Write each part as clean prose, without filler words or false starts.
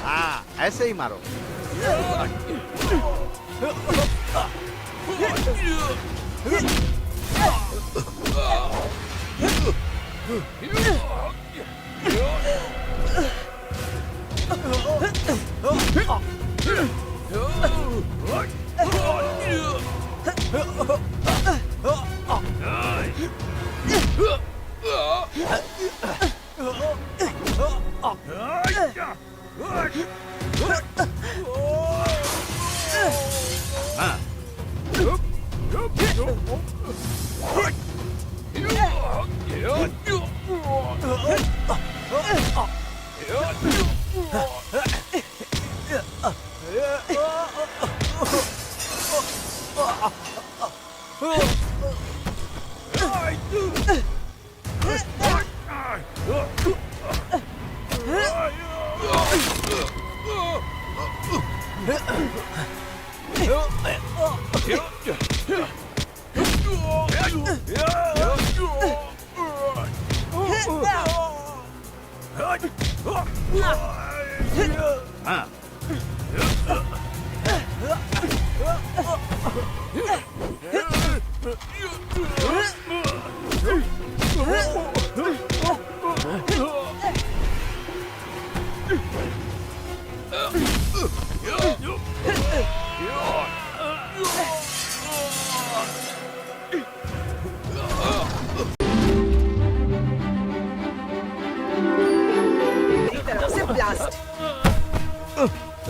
हाँ, ऐसे ही मारो।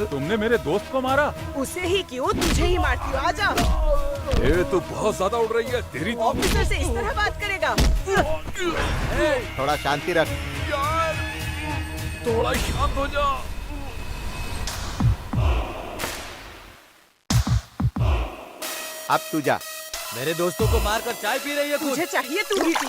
तुमने मेरे दोस्त को मारा? उसे ही क्यों, तुझे ही मारती हूँ। आजा। ये तो बहुत ज्यादा उड़ रही है तेरी। ऑफिसर से इस तरह बात करेगा? थोड़ा शांति रख। यार, थोड़ा शांत हो जा। अब तू जा। मेरे दोस्तों को मारकर चाय पी रही है कुछ। तुझे चाहिए तू भी पी।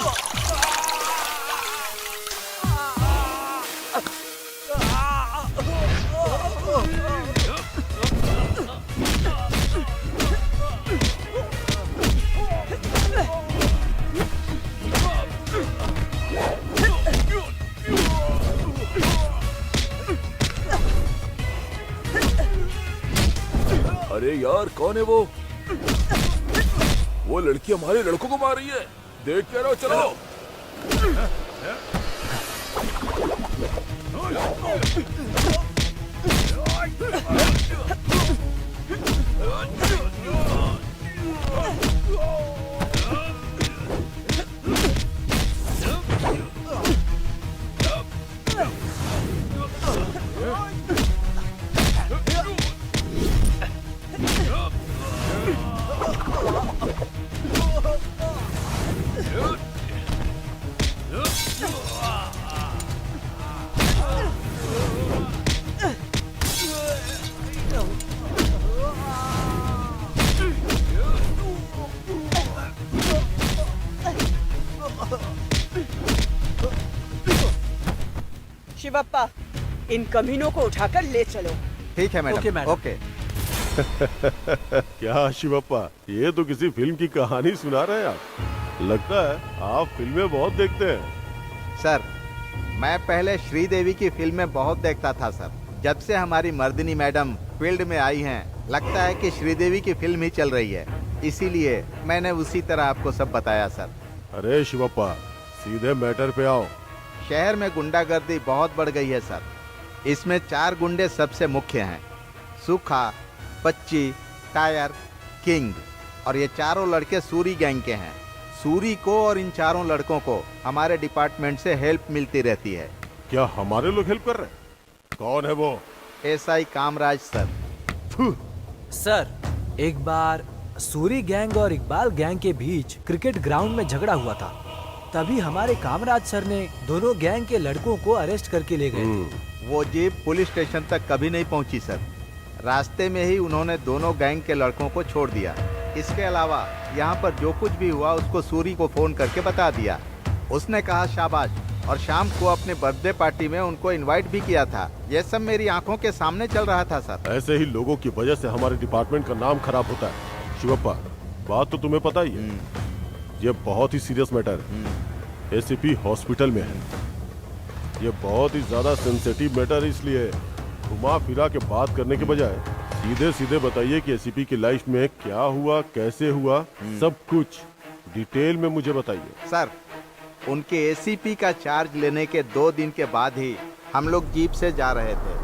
अरे यार, कौन है वो? वो लड़की हमारे लड़कों को मार रही है। देख के रहो, चलो। शिवप्पा, इन कमीनों को उठाकर ले चलो। ठीक है मैडम। Okay madam. ओके। क्या शिवप्पा, ये तो किसी फिल्म की कहानी सुना रहे हैं आप। लगता है आप फिल्में बहुत देखते हैं। सर, मैं पहले श्रीदेवी की फिल्में बहुत देखता था सर। जब से हमारी मर्दिनी मैडम फील्ड में आई हैं, लगता है कि श्रीदेवी की फिल्म ही चल रही है। इसीलिए मैंने उसी तरह आपको सब बताया सर। अरे शिवप्पा, सीधे मैटर पे आओ। शहर में गुंडागर्दी बहुत बढ़ गई है सर। इसमें 4 गुंडे सबसे मुख्य हैं, सूखा, पच्ची, टायर, किंग। और ये चारों लड़के सूरी गैंग के हैं। सूरी को और इन चारों लड़कों को हमारे डिपार्टमेंट से हेल्प मिलती रहती है। क्या हमारे लोग हेल्प कर रहे हैं? कौन है वो? SI Kamaraj sir. सर, एक बार सूरी गैंग और इकबाल गैंग के बीच क्रिकेट ग्राउंड में झगड़ा हुआ था। तभी हमारे कामराज सर ने दोनों गैंग के लड़कों को अरेस्ट करके ले गए थे। वो जीप पुलिस स्टेशन तक कभी नहीं पहुंची सर। रास्ते में ही उन्होंने दोनों गैंग के लड़कों को छोड़ दिया। इसके अलावा यहाँ पर जो कुछ भी हुआ उसको सूरी को फोन करके बता दिया। उसने कहा शाबाश, और शाम को अपने बर्थडे पार्टी में उनको इनवाइट भी किया था। ये सब मेरी आंखों के सामने चल रहा था सर। ऐसे ही लोगों की वजह से हमारे डिपार्टमेंट का नाम खराब होता है। शिवप्पा, बात तो तुम्हें पता ही है, ये बहुत ही सीरियस मैटर है। एसीपी हॉस्पिटल में है। ये बहुत ही ज्यादा सेंसिटिव मैटर है, इसलिए घुमा फिरा के बात करने के बजाय सीधे सीधे बताइए कि एसीपी की लाइफ में क्या हुआ, कैसे हुआ, सब कुछ डिटेल में मुझे बताइए। सर, उनके एसीपी का चार्ज लेने के 2 दिन के बाद ही हम लोग जीप से जा रहे थे।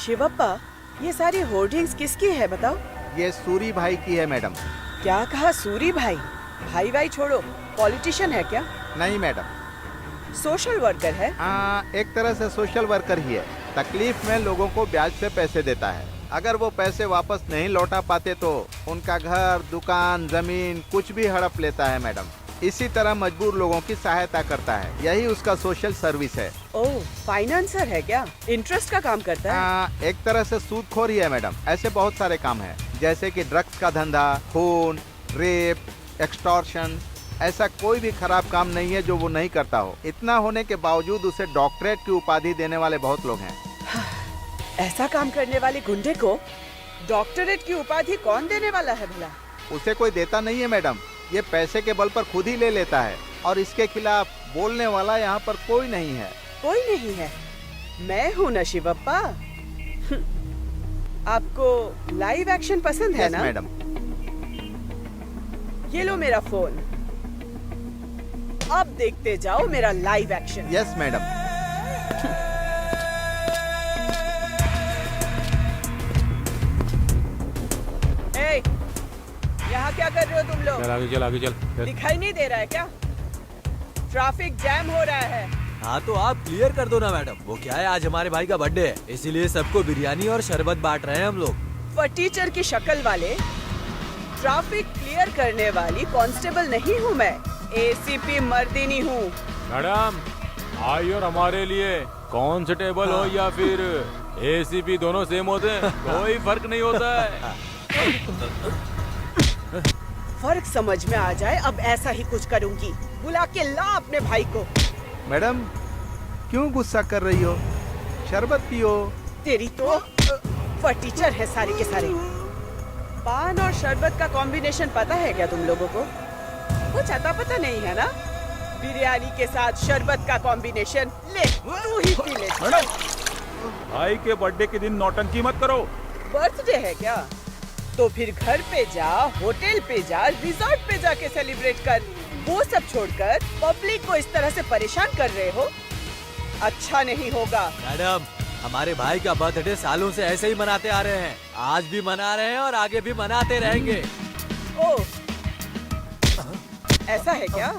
शिवप्पा, ये सारी होर्डिंग्स किसकी है बताओ? ये सूरी भाई की है मैडम। क्या कहा सूरी भाई? भाई भाई छोड़ो, पॉलिटिशियन है क्या? नहीं मैडम, सोशल वर्कर है? एक तरह से सोशल वर्कर ही है। तकलीफ में लोगों को ब्याज से पैसे देता है। अगर वो पैसे वापस नहीं लौटा पाते तो उनका घर, दुकान, जमीन कुछ भी हड़प लेता है मैडम। इसी तरह मजबूर लोगों की सहायता करता है। यही उसका सोशल सर्विस है। ओह, फाइनेंसर है क्या? इंटरेस्ट का काम करता है? एक तरह से सूदखोर ही है मैडम। ऐसे बहुत सारे काम है, जैसे कि ड्रग्स का धंधा, खून, रेप, एक्सटॉर्शन। ऐसा कोई भी खराब काम नहीं है जो वो नहीं करता हो। इतना होने के बावजूद उसे डॉक्टरेट की उपाधि देने वाले बहुत लोग हैं। ऐसा काम करने वाले गुंडे को डॉक्टरेट की उपाधि कौन देने वाला है भला? उसे कोई देता नहीं है मैडम। ये पैसे के बल पर खुद ही ले लेता है और इसके खिलाफ बोलने वाला यहाँ पर कोई नहीं है। कोई नहीं है? मैं हूँ ना शिवप्पा। आपको लाइव एक्शन पसंद है यस ना? मैडम। ये लो मेरा फोन, अब देखते जाओ मेरा लाइव एक्शन। Yes madam. ए, यहाँ क्या कर रहे हो तुम लोग? चल आगे चल, आगे चल। दिखाई नहीं दे रहा है क्या? ट्रैफिक जैम हो रहा है। हाँ तो आप क्लियर कर दो ना मैडम। वो क्या है, आज हमारे भाई का बर्थडे है, इसीलिए सबको बिरयानी और शरबत बांट रहे हैं हम लोग। फटीचर की शक्ल वाले, ट्रैफिक क्लियर करने वाली कांस्टेबल नहीं हूँ मैं, एसीपी मर्दिनी हूँ। मैडम, आई और हमारे लिए कांस्टेबल हो या फिर एसीपी दोनों सेम होते हैं, कोई फर्क नहीं होता है। फर्क समझ में आ जाए अब ऐसा ही कुछ करूंगी। बुला के ला अपने भाई को। मैडम, क्यों गुस्सा कर रही हो? शरबत पियो। तेरी तो फटीचर है सारे के सारे। पान और शरबत का कॉम्बिनेशन पता है क्या तुम लोगों को? कुछ अता पता नहीं है ना? बिरयानी के साथ शरबत का कॉम्बिनेशन, ले तू ही पी ले। भाई के बर्थडे के दिन नौटंकी मत करो। बर्थडे है क्या? तो फिर घर पे जा, होटल पे जा, रिजॉर्ट पे जाके सेलिब्रेट कर। वो सब छोड़कर पब्लिक को इस तरह से परेशान कर रहे हो, अच्छा नहीं होगा। मैडम, हमारे भाई का बर्थडे सालों से ऐसे ही मनाते आ रहे हैं, आज भी मना रहे हैं और आगे भी मनाते रहेंगे। ओह, ऐसा है क्या?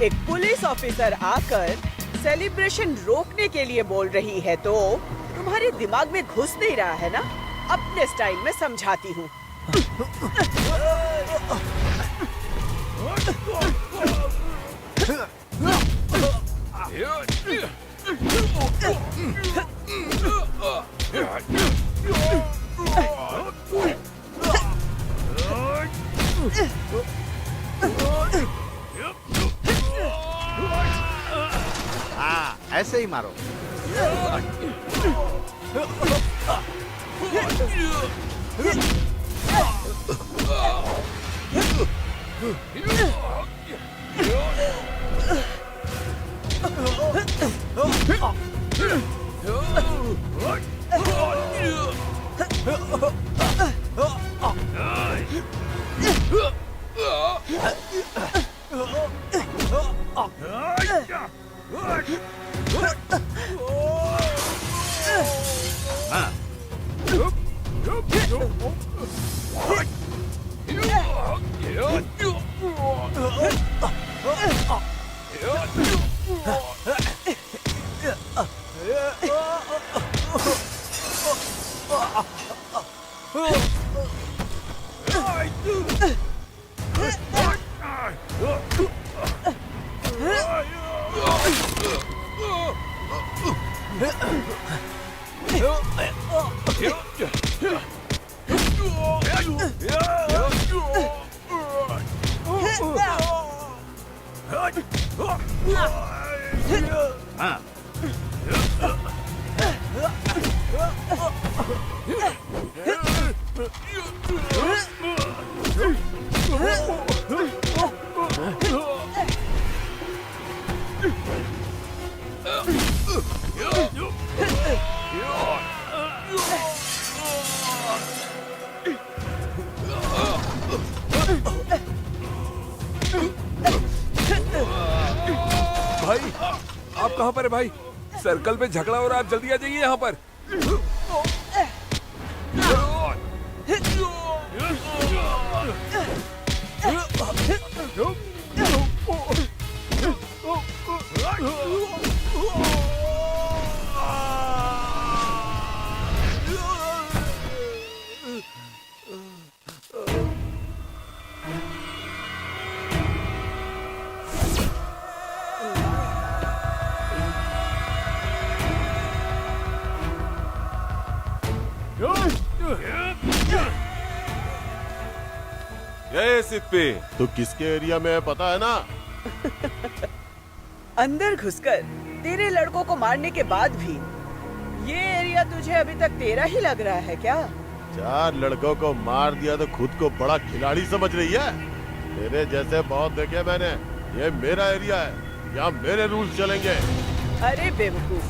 एक पुलिस ऑफिसर आकर सेलिब्रेशन रोकने के लिए बोल रही है तो तुम्हारे दिमाग में घुस नहीं रहा है ना? अपने स्टाइल में समझाती हूँ। हाँ, ऐसे ही मारो। भाई आप कहाँ पर है भाई? सर्कल पे झगड़ा हो रहा है, आप जल्दी आ जाइए यहाँ पर। ये सिप्पी, तो किसके एरिया में है पता है ना? अंदर घुसकर तेरे लड़कों को मारने के बाद भी ये एरिया तुझे अभी तक तेरा ही लग रहा है क्या? 4 लड़कों को मार दिया तो खुद को बड़ा खिलाड़ी समझ रही है? तेरे जैसे बहुत देखे मैंने। ये मेरा एरिया है, यहाँ मेरे रूल्स चलेंगे। अरे बेवकूफ,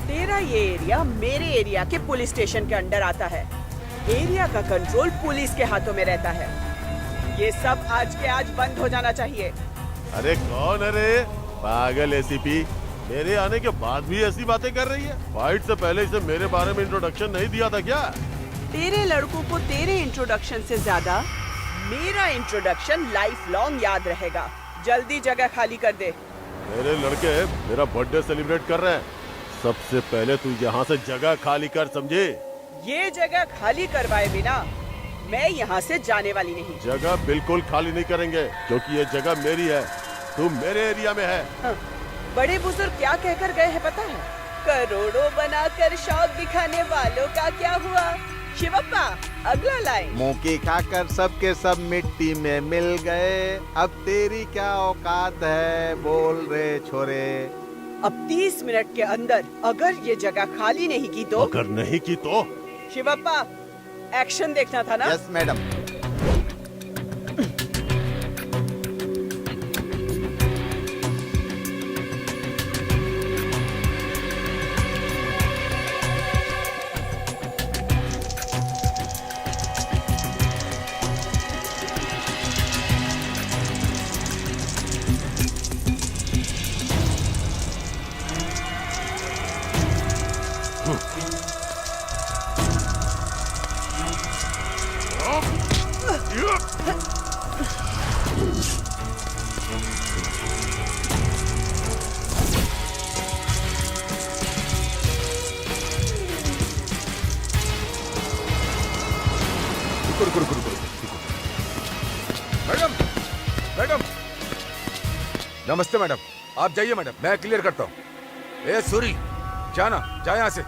तेरा ये एरिया मेरे एरिया के पुलिस स्टेशन के अंडर आता है। एरिया का कंट्रोल पुलिस के हाथों में रहता है। ये सब आज के आज बंद हो जाना चाहिए। अरे कौन है रे? पागल एसीपी, मेरे आने के बाद भी ऐसी बातें कर रही है। फाइट से पहले इसे मेरे बारे में इंट्रोडक्शन नहीं दिया था क्या? तेरे लड़कों को तेरे इंट्रोडक्शन से ज्यादा मेरा इंट्रोडक्शन लाइफ लॉन्ग याद रहेगा। जल्दी जगह खाली कर दे। मेरे लड़के मेरा बर्थडे सेलिब्रेट कर रहे हैं। सबसे पहले तू यहाँ से जगह खाली कर, समझे? ये जगह खाली करवाए बिना मैं यहाँ से जाने वाली नहीं। जगह बिल्कुल खाली नहीं करेंगे, क्योंकि ये जगह मेरी है। तू मेरे एरिया में है। हाँ, बड़े बुजुर्ग क्या कहकर गए हैं पता है? करोड़ों बनाकर शौक दिखाने वालों का क्या हुआ? शिवप्पा, अगला लाइन। मुंह खाकर सबके सब मिट्टी में मिल गए। अब तेरी क्या औकात है, बोल रे छोरे। अब 30 मिनट के अंदर अगर ये जगह खाली नहीं की तो? अगर नहीं की तो? शिवप्पा, एक्शन देखना था ना? Yes madam. मैडम, मैडम, नमस्ते मैडम। आप जाइए मैडम, मैं क्लियर करता हूँ। ए सूरी, जाना, जा यहाँ से।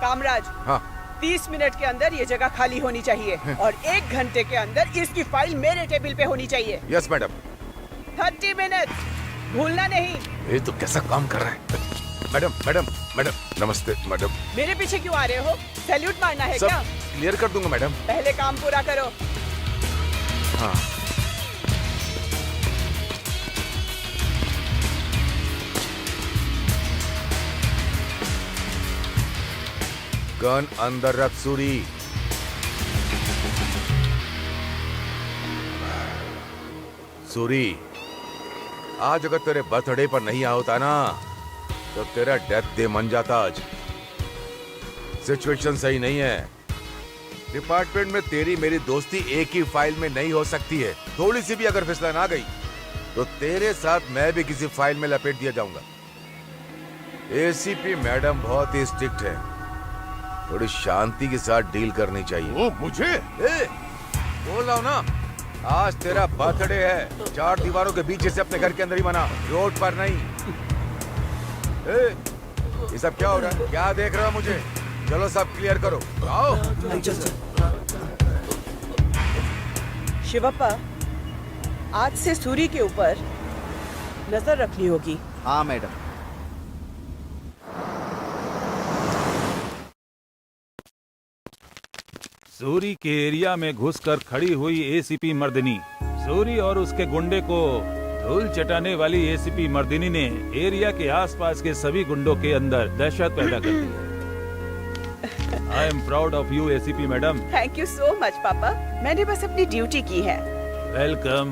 कामराज, हाँ 30 मिनट के अंदर ये जगह खाली होनी चाहिए और 1 घंटे के अंदर इसकी फाइल मेरे टेबल पे होनी चाहिए। Yes madam. 30 मिनट, भूलना नहीं। ये तो कैसा काम कर रहा है? मैडम, मैडम, मैडम, नमस्ते मैडम। मेरे पीछे क्यों आ रहे हो? सैल्यूट मारना है सब क्या? क्लियर कर दूंगा मैडम। पहले काम पूरा करो। हाँ गन अंदर रख सूरी। सूरी, आज अगर तेरे बर्थडे पर नहीं आ होता ना तो तेरा डेथ डे मन जाता आज। सिचुएशन सही नहीं है। डिपार्टमेंट में तेरी मेरी दोस्ती एक ही फाइल में नहीं हो सकती है। थोड़ी सी भी अगर फिसलन आ गई तो तेरे साथ मैं भी किसी फाइल में लपेट दिया जाऊंगा। एसीपी मैडम बहुत ही स्ट्रिक्ट है, थोड़ी शांति के साथ डील करनी चाहिए। वो मुझे? बोल रहा हूं ना, आज तेरा बर्थडे है। 4 दीवारों के बीच से अपने घर के अंदर ही मना, रोड पर नहीं। ये सब क्या हो रहा है? क्या देख रहे हो मुझे? चलो सब क्लियर करो, आओ। शिवप्पा, आज से सूरी के ऊपर नजर रखनी होगी। हाँ मैडम। सूरी के एरिया में घुसकर खड़ी हुई एसीपी मर्दिनी। सूरी और उसके गुंडे को धूल चटाने वाली एसीपी मर्दिनी ने एरिया के आसपास के सभी गुंडों के अंदर दहशत पैदा कर दी है। I am proud of you ACP madam. Thank you so much पापा, मैंने बस अपनी ड्यूटी की है। वेलकम।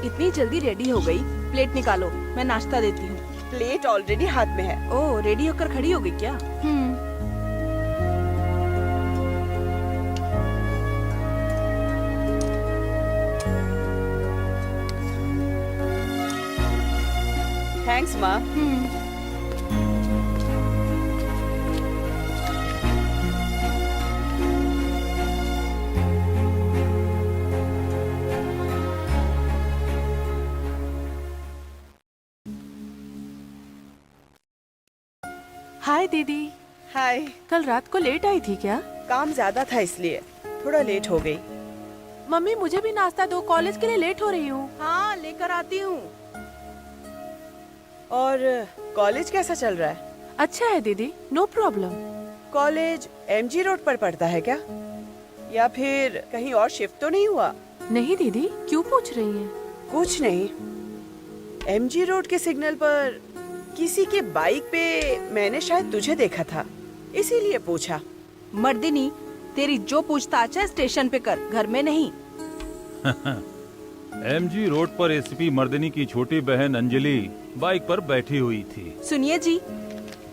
इतनी जल्दी रेडी हो गई? प्लेट निकालो, मैं नाश्ता देती हूँ। प्लेट ऑलरेडी हाथ में है। ओह, रेडी होकर खड़ी हो गई क्या? थैंक्स माँ। हाय दीदी। हाय। कल रात को लेट आई थी क्या? काम ज्यादा था इसलिए थोड़ा लेट हो गई। मम्मी मुझे भी नाश्ता दो, कॉलेज के लिए लेट हो रही हूँ। हाँ, लेकर आती हूँ। और कॉलेज कैसा चल रहा है? अच्छा है दीदी, no problem. College MG road पर पड़ता है क्या, या फिर कहीं और शिफ्ट तो नहीं हुआ? नहीं दीदी, क्यों पूछ रही हैं? कुछ नहीं, एमजी रोड के सिग्नल पर किसी के बाइक पे मैंने शायद तुझे देखा था, इसीलिए पूछा। मर्दिनी, तेरी जो पूछताछ है स्टेशन पे कर, घर में नहीं। एमजी रोड पर एसीपी मर्दिनी की छोटी बहन अंजलि बाइक पर बैठी हुई थी। सुनिए जी,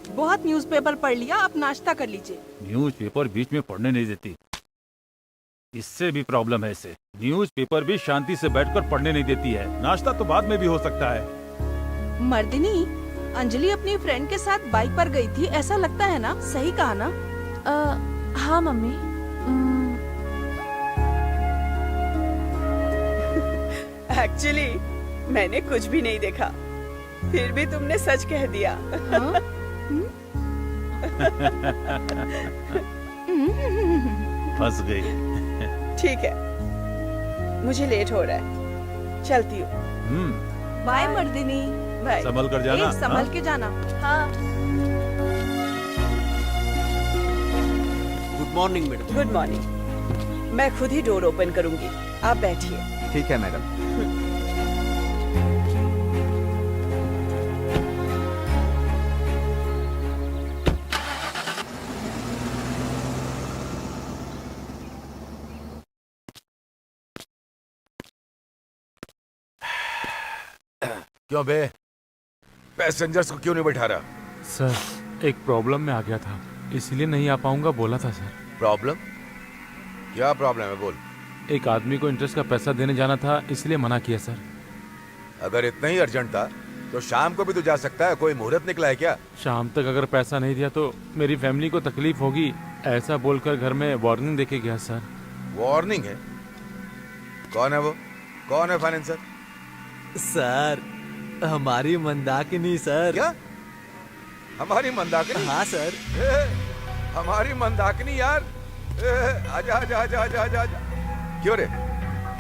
बहुत न्यूज़पेपर पढ़ लिया, अब नाश्ता कर लीजिए। न्यूज़पेपर बीच में पढ़ने नहीं देती, इससे भी प्रॉब्लम है इसे। न्यूज़पेपर भी शांति से बैठकर पढ़ने नहीं देती है। नाश्ता तो बाद में भी हो सकता है। मर्दिनी, अंजलि अपनी फ्रेंड के साथ बाइक पर गई थी, ऐसा लगता है ना? सही कहा ना? हाँ मम्मी। एक्चुअली मैंने कुछ भी नहीं देखा, फिर भी तुमने सच कह दिया। फंस गई। ठीक है, मुझे लेट हो रहा है, चलती हूँ। बाय मर्दिनी। बाय। संभल कर जाना। संभल के जाना। हाँ। Good morning madam. Good morning. मैं खुद ही डोर ओपन करूंगी, आप बैठिए। ठीक है मैडम। क्यों बे, पैसेंजर्स को क्यों नहीं बैठा रहा? सर, एक प्रॉब्लम में आ गया था, इसलिए नहीं आ पाऊंगा बोला था सर। प्रॉब्लम? क्या प्रॉब्लम है, बोल। एक आदमी को इंटरेस्ट का पैसा देने जाना था, इसलिए मना किया सर। अगर इतना ही अर्जेंट था तो शाम को भी तो जा सकता है, कोई मुहूर्त निकला है क्या? शाम तक अगर पैसा नहीं दिया तो मेरी फैमिली को तकलीफ होगी, ऐसा बोलकर घर में वार्निंग देके गया सर। वार्निंग है? कौन है वो? कौन है फाइनेंसर? सर, हमारी मंदाकिनी सर। क्या? हमारी मंदाकिनी? हाँ सर। हमारी मंदाकिनी यार। आजा आजा आजा आजा आजा आजा। क्यों रे,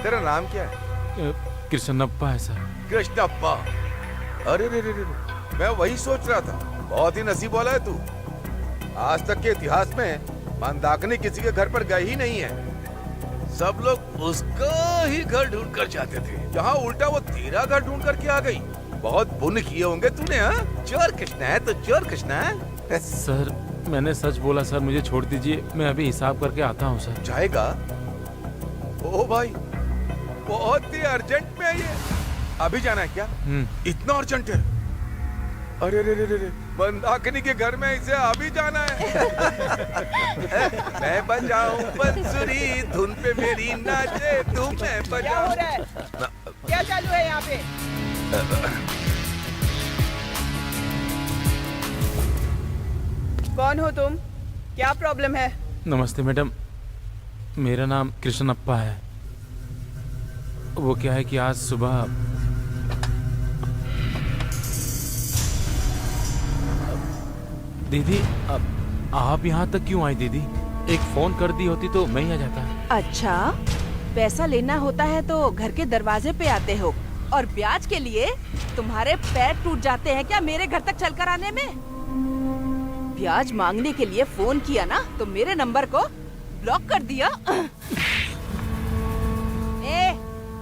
तेरा नाम क्या है? कृष्णप्पा है सर। कृष्णप्पा? अरे रे रे रे, मैं वही सोच रहा था, बहुत ही नसीब वाला है तू। आज तक के इतिहास में मंदाकिनी किसी के घर पर गई ही नहीं है, सब लोग उसका ही घर ढूंढ कर जाते थे, यहाँ उल्टा वो तेरा घर ढूंढ करके आ गई। बहुत पुण्य किए होंगे तूने। हाँ, चोर कृष्णा है तो चोर कृष्णा है। सर, मैंने सच बोला सर, मुझे छोड़ दीजिए, मैं अभी हिसाब करके आता हूँ सर। जाएगा? ओ भाई, बहुत ही अर्जेंट में है ये। अभी जाना है क्या? इतना अर्जेंट है? अरे रे रे रे रे, मंदाकिनी के घर में इसे अभी जाना है। मैं बजाऊं बंसुरी, धुन पे मेरी नाचे तू, मैं बजाऊं। क्या हो रहा है? क्या चालू है यहाँ पे? कौन हो तुम? क्या प्रॉब्लम है? नमस्ते मैडम, मेरा नाम कृष्णप्पा है। वो क्या है कि आज सुबह दीदी, आप यहाँ तक क्यों आई दीदी? एक फोन कर दी होती तो मैं ही आ जाता। अच्छा, पैसा लेना होता है तो घर के दरवाजे पे आते हो, और ब्याज के लिए तुम्हारे पैर टूट जाते हैं क्या मेरे घर तक चलकर आने में? ब्याज मांगने के लिए फोन किया ना तो मेरे नंबर को ब्लॉक कर दिया।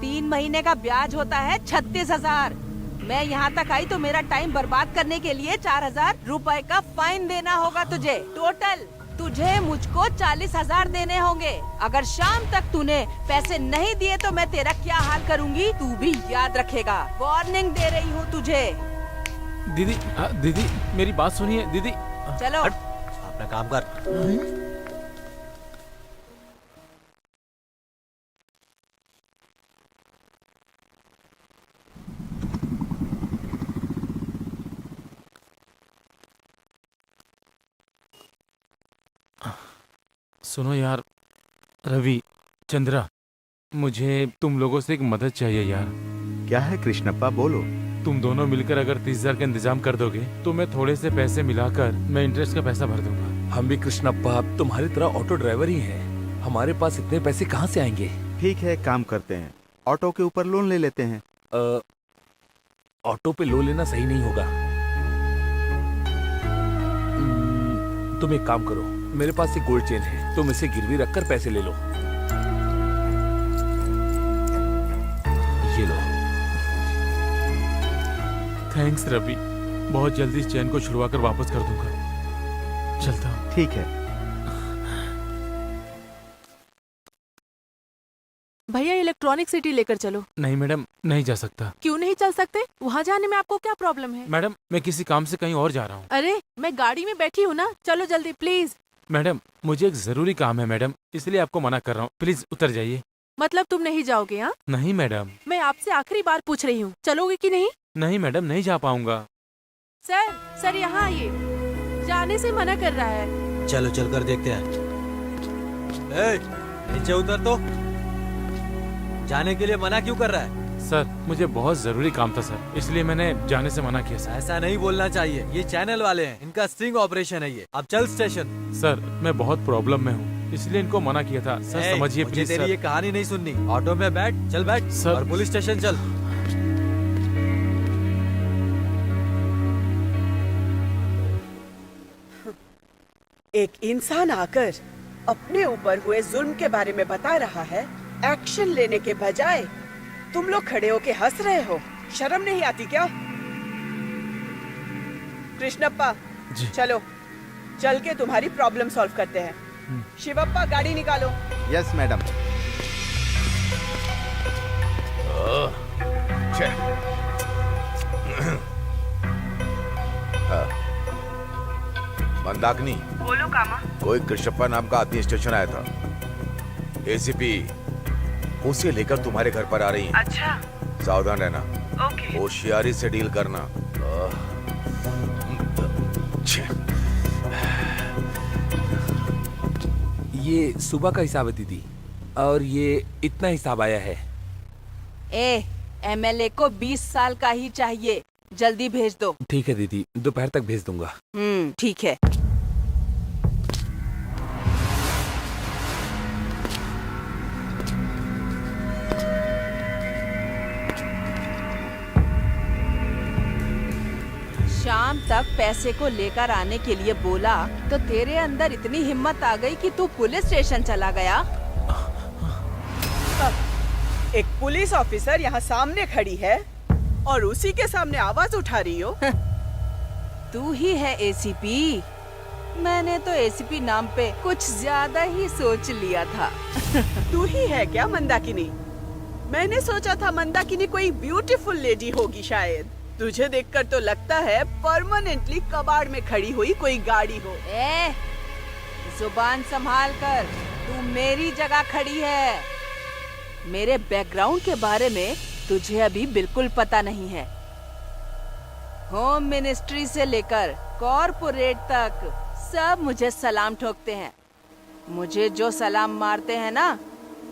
3 महीने का ब्याज होता है 36,000। मैं यहाँ तक आई तो मेरा टाइम बर्बाद करने के लिए 4,000 रुपए का फाइन देना होगा तुझे। टोटल तुझे मुझको 40,000 देने होंगे। अगर शाम तक तूने पैसे नहीं दिए तो मैं तेरा क्या हाल करूँगी तू भी याद रखेगा। वार्निंग दे रही हूँ तुझे। दीदी दीदी मेरी बात सुनिए दीदी। चलो अपना काम कर। सुनो यार रवि, चंद्रा, मुझे तुम लोगों से एक मदद चाहिए यार। क्या है कृष्णप्पा, बोलो। तुम दोनों मिलकर अगर 30,000 का इंतजाम कर दोगे तो मैं थोड़े से पैसे मिलाकर मैं इंटरेस्ट का पैसा भर दूंगा। हम भी कृष्णप्पा तुम्हारी तरह ऑटो ड्राइवर ही हैं। हमारे पास इतने पैसे कहाँ से आएंगे? ठीक है, काम करते हैं, ऑटो के ऊपर लोन ले लेते हैं। ऑटो पे लोन लेना सही नहीं होगा। तुम एक काम करो, मेरे पास एक गोल्ड चेन है, तुम इसे गिरवी रखकर पैसे ले लो। ये लो। थैंक्स रवि, बहुत जल्दी इस चैन को छुड़वा कर वापस कर दूंगा। चलता हूँ। ठीक है। भैया इलेक्ट्रॉनिक सिटी लेकर चलो। नहीं मैडम, नहीं जा सकता। क्यों नहीं चल सकते? वहाँ जाने में आपको क्या प्रॉब्लम है? मैडम मैं किसी काम से कहीं और जा रहा हूँ। अरे मैं गाड़ी में बैठी हूँ ना, चलो जल्दी प्लीज। मैडम मुझे एक जरूरी काम है मैडम, इसलिए आपको मना कर रहा हूँ, प्लीज उतर जाइए। मतलब तुम नहीं जाओगे? हाँ, नहीं मैडम। मैं आपसे आखिरी बार पूछ रही हूँ, चलोगे कि नहीं? नहीं मैडम, नहीं जा पाऊंगा। सर यहाँ आइए, जाने से मना कर रहा है। चलो चल कर देखते हैं। नीचे उतर तो। जाने के लिए मना क्यों कर रहा है? सर मुझे बहुत जरूरी काम था सर, इसलिए मैंने जाने से मना किया सर। ऐसा नहीं बोलना चाहिए, ये चैनल वाले हैं, इनका स्टिंग ऑपरेशन है ये। अब चल स्टेशन। सर मैं बहुत प्रॉब्लम में हूँ, इसलिए इनको मना किया था सर, समझिए मुझे प्लीज तेरी सर। ये कहानी नहीं सुननी। ऑटो में बैठ, चल बैठ सर। और पुलिस स्टेशन चल। एक इंसान आकर अपने ऊपर हुए जुल्म के बारे में बता रहा है, एक्शन लेने के बजाय तुम लोग खड़े होके हंस रहे हो। शर्म नहीं आती क्या? कृष्णप्पा जी। चलो, चल के तुम्हारी प्रॉब्लम सॉल्व करते हैं। शिवप्पा गाड़ी निकालो। Yes madam. मंदाकिनी, बोलो कामा। कोई कृष्णप्पा नाम का आदमी स्टेशन आया था। एसीपी उसे लेकर तुम्हारे घर पर आ रही हैं। अच्छा, सावधान रहना, ओके। होशियारी से डील करना। ये सुबह का हिसाब है दीदी, और ये इतना हिसाब आया है। एमएलए को 20 साल का ही चाहिए, जल्दी भेज दो। ठीक है दीदी, दोपहर तक भेज दूंगा। ठीक है। शाम तक पैसे को लेकर आने के लिए बोला तो तेरे अंदर इतनी हिम्मत आ गई कि तू पुलिस स्टेशन चला गया। एक पुलिस ऑफिसर यहाँ सामने खड़ी है और उसी के सामने आवाज उठा रही हो। तू ही है एसीपी। मैंने तो एसीपी नाम पे कुछ ज्यादा ही सोच लिया था। तू ही है क्या मंदाकिनी? मैंने सोचा था मंदाकिनी कोई ब्यूटीफुल लेडी होगी शायद। तुझे देखकर तो लगता है परमानेंटली कबाड़ में खड़ी हुई कोई गाड़ी हो। जुबान संभाल कर, तू मेरी जगह खड़ी है। मेरे बैकग्राउंड के बारे में तुझे अभी बिल्कुल पता नहीं है। होम मिनिस्ट्री से लेकर कॉर्पोरेट तक सब मुझे सलाम ठोकते हैं। मुझे जो सलाम मारते हैं ना,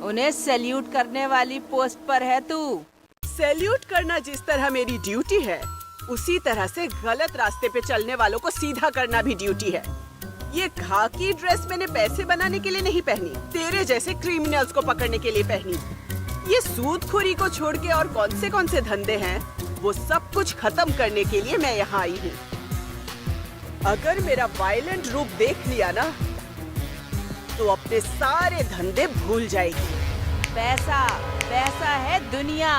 उन्हें सैल्यूट करने वाली पोस्ट पर है तू। सैल्यूट करना जिस तरह मेरी ड्यूटी है, उसी तरह से गलत रास्ते पे चलने वालों को सीधा करना भी ड्यूटी है। ये खाकी ड्रेस मैंने पैसे बनाने के लिए नहीं पहनी, तेरे जैसे क्रिमिनल्स को पकड़ने के लिए पहनी। ये सूदखोरी को छोड़ के और कौन से धंधे हैं, वो सब कुछ खत्म करने के लिए मैं यहाँ आई हूँ। अगर मेरा वायलेंट रूप देख लिया ना, तो अपने सारे धंधे भूल जाएगी। पैसा पैसा है दुनिया,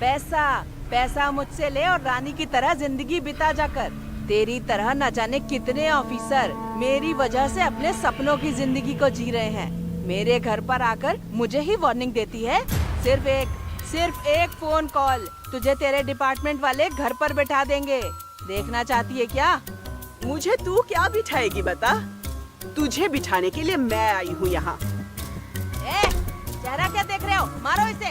पैसा पैसा मुझसे ले और रानी की तरह जिंदगी बिता जाकर। तेरी तरह न जाने कितने ऑफिसर मेरी वजह से अपने सपनों की जिंदगी को जी रहे हैं। मेरे घर पर आकर मुझे ही वार्निंग देती है। सिर्फ एक फोन कॉल तुझे तेरे डिपार्टमेंट वाले घर पर बैठा देंगे। देखना चाहती है क्या? मुझे तू क्या बिठाएगी बता? तुझे बिठाने के लिए मैं आई हूँ यहाँ। चेहरा क्या देख रहे हो? मारो इसे।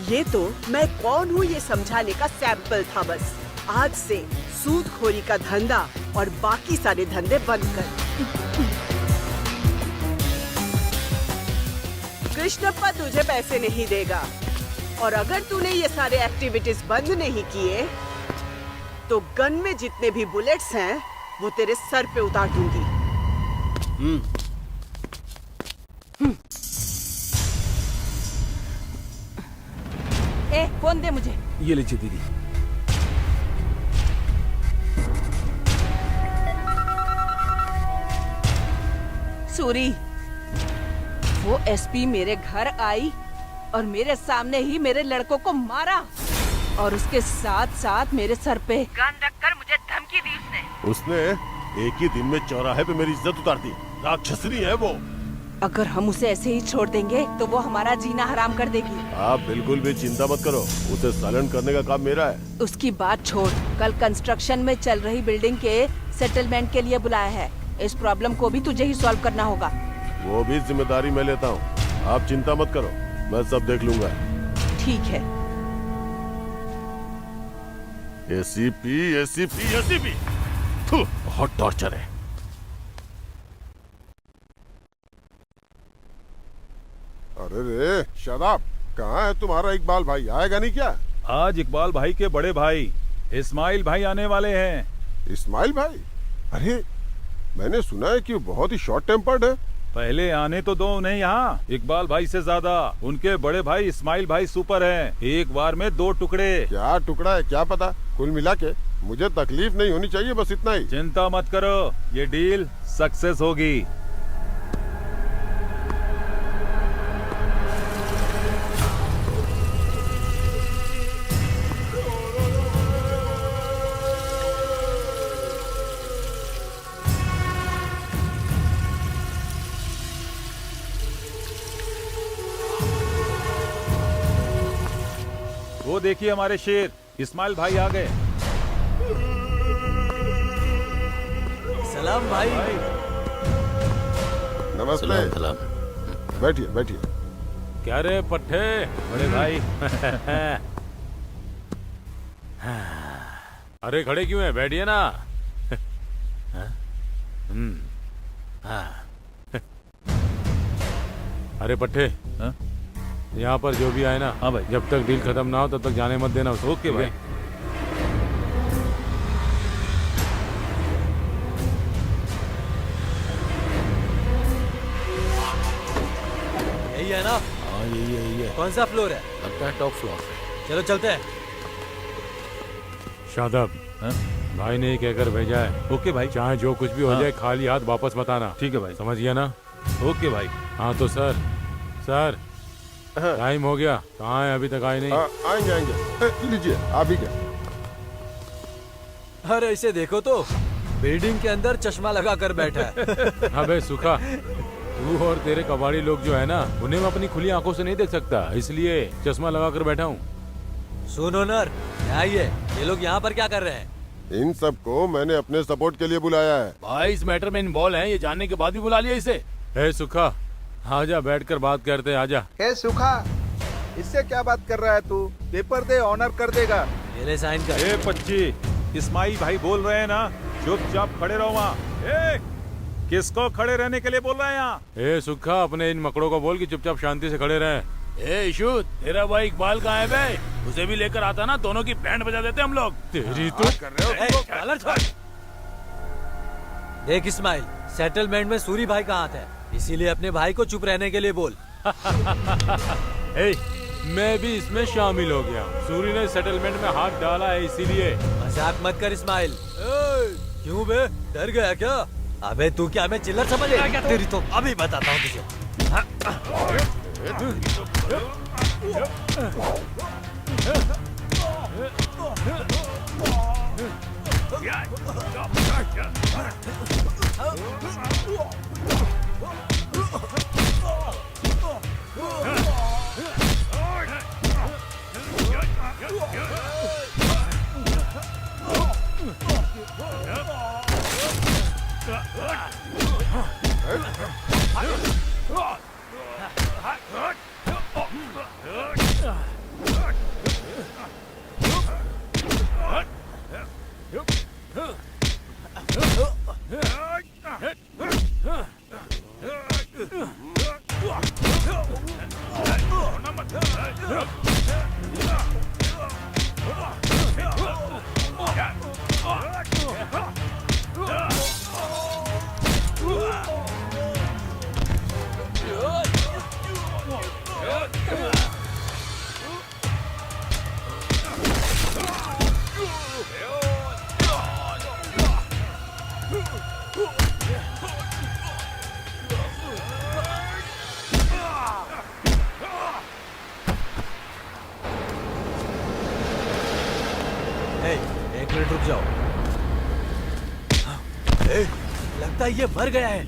ये तो मैं कौन हूँ ये समझाने का सैंपल था बस। आज से सूदखोरी का धंधा और बाकी सारे धंधे बंद कर। कृष्णप्पा तुझे पैसे नहीं देगा, और अगर तूने ये सारे एक्टिविटीज बंद नहीं किए तो गन में जितने भी बुलेट्स हैं वो तेरे सर पे उतार दूंगी। फोन दे मुझे। ये लीजिए दीदी। सूरी, वो एसपी मेरे घर आई और मेरे सामने ही मेरे लड़कों को मारा, और उसके साथ साथ मेरे सर पे गन रखकर मुझे धमकी दी उसने। एक ही दिन में चौराहे पे मेरी इज्जत उतार दी। राक्षसनी है वो। अगर हम उसे ऐसे ही छोड़ देंगे तो वो हमारा जीना हराम कर देगी। आप बिल्कुल भी चिंता मत करो, उसे साइलेंट करने का काम मेरा है। उसकी बात छोड़, कल कंस्ट्रक्शन में चल रही बिल्डिंग के सेटलमेंट के लिए बुलाया है। इस प्रॉब्लम को भी तुझे ही सॉल्व करना होगा। वो भी जिम्मेदारी मैं लेता हूँ, आप चिंता मत करो, मैं सब देख लूंगा। ठीक है। एसीपी बहुत टॉर्चर है। अरे रे शराब, कहाँ है तुम्हारा इकबाल भाई? आएगा नहीं क्या? आज इकबाल भाई के बड़े भाई इस्माइल भाई आने वाले हैं। इस्माइल भाई? अरे मैंने सुना है कि वो बहुत ही शॉर्ट टेम्पर्ड है। पहले आने तो दो उन्हें यहाँ। इकबाल भाई से ज्यादा उनके बड़े भाई इस्माइल भाई सुपर हैं। एक बार में 2 टुकड़े। क्या टुकड़ा है क्या पता, कुल मिला के मुझे तकलीफ नहीं होनी चाहिए, बस इतना ही। चिंता मत करो, ये डील सक्सेस होगी। वो देखिए हमारे शेर इस्माइल भाई आ गए। सलाम भाई। नमस्ते। सलाम। बैठिए बैठिए। क्या रे पट्टे बड़े भाई। अरे खड़े क्यों है? बैठिए ना। अरे पट्टे, यहाँ पर जो भी आए ना, हाँ भाई, जब तक डील खत्म ना हो तब तक जाने मत देना उसको। ओके भाई। यही है ना? हाँ यही है। कौन सा फ्लोर है? लगता है टॉप फ्लोर पे। चलो चलते हैं। शादाब, भाई ने कहकर भेजा है। ओके भाई। चाहे जो कुछ भी हो जाए, खाली हाथ वापस बताना। ठीक है भाई। समझ गया ना? ओके भाई। हाँ तो सर टाइम हो गया, कहाँ है? अभी तक आए नहीं। आएंगे आएंगे। लीजिए आप ही क्या। अरे इसे देखो तो, बिल्डिंग के अंदर चश्मा लगा कर बैठा है। अबे सुखा, तू और तेरे कबाड़ी लोग जो है ना, उन्हें मैं अपनी खुली आंखों से नहीं देख सकता, इसलिए चश्मा लगा कर बैठा हूँ। सुन ओनर, क्या ये लोग यहाँ पर क्या कर रहे हैं? इन सबको मैंने अपने सपोर्ट के लिए बुलाया है। भाई इस मैटर में इन्वॉल्व है, ये जानने के बाद भी बुला लिया इसे। हे सुखा, आजा बैठकर बात करते हैं, आजा। हे सुखा, इससे क्या बात कर रहा है तू? पेपर दे, ऑनर कर देगा। ये ले साइन कर। ए पच्ची, इस्माइल भाई बोल रहे हैं ना, चुपचाप खड़े रहो वहाँ। किसको खड़े रहने के लिए बोल रहे हैं यहाँ? ए सुखा, अपने इन मकड़ों को बोल कि चुपचाप शांति से खड़े रहें। ए इशू, तेरा भाई इकबाल कहाँ है बे? उसे भी लेकर आता ना, दोनों की बैंड बजा देते हम लोग। तेरी तो कर रहे हो? कॉलर छोड़। देख इस्माइल, सेटलमेंट में सूरी भाई का हाथ है, इसीलिए अपने भाई को चुप रहने के लिए बोल। ए, मैं भी इसमें शामिल हो गया। सूरी ने सेटलमेंट में हाथ डाला है, इसीलिए। मजाक मत कर इस्माइल। क्यों बे, डर गया क्या? अबे तू क्या हमें चिल्लर समझेगा क्या? तेरी तो अभी बताता हूँ तुझे। एक मिनट रुक जाओ। लगता है ये मर गया है।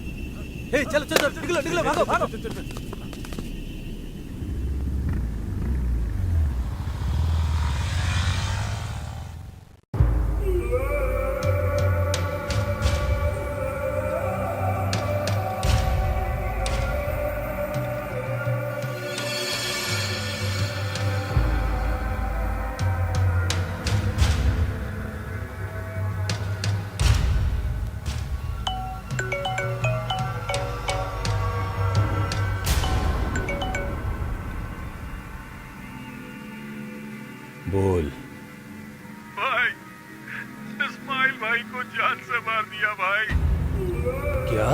चलो चलो निकलो निकलो, भागो भागो। बोल। भाई, इस्माइल भाई को जान से मार दिया भाई। क्या?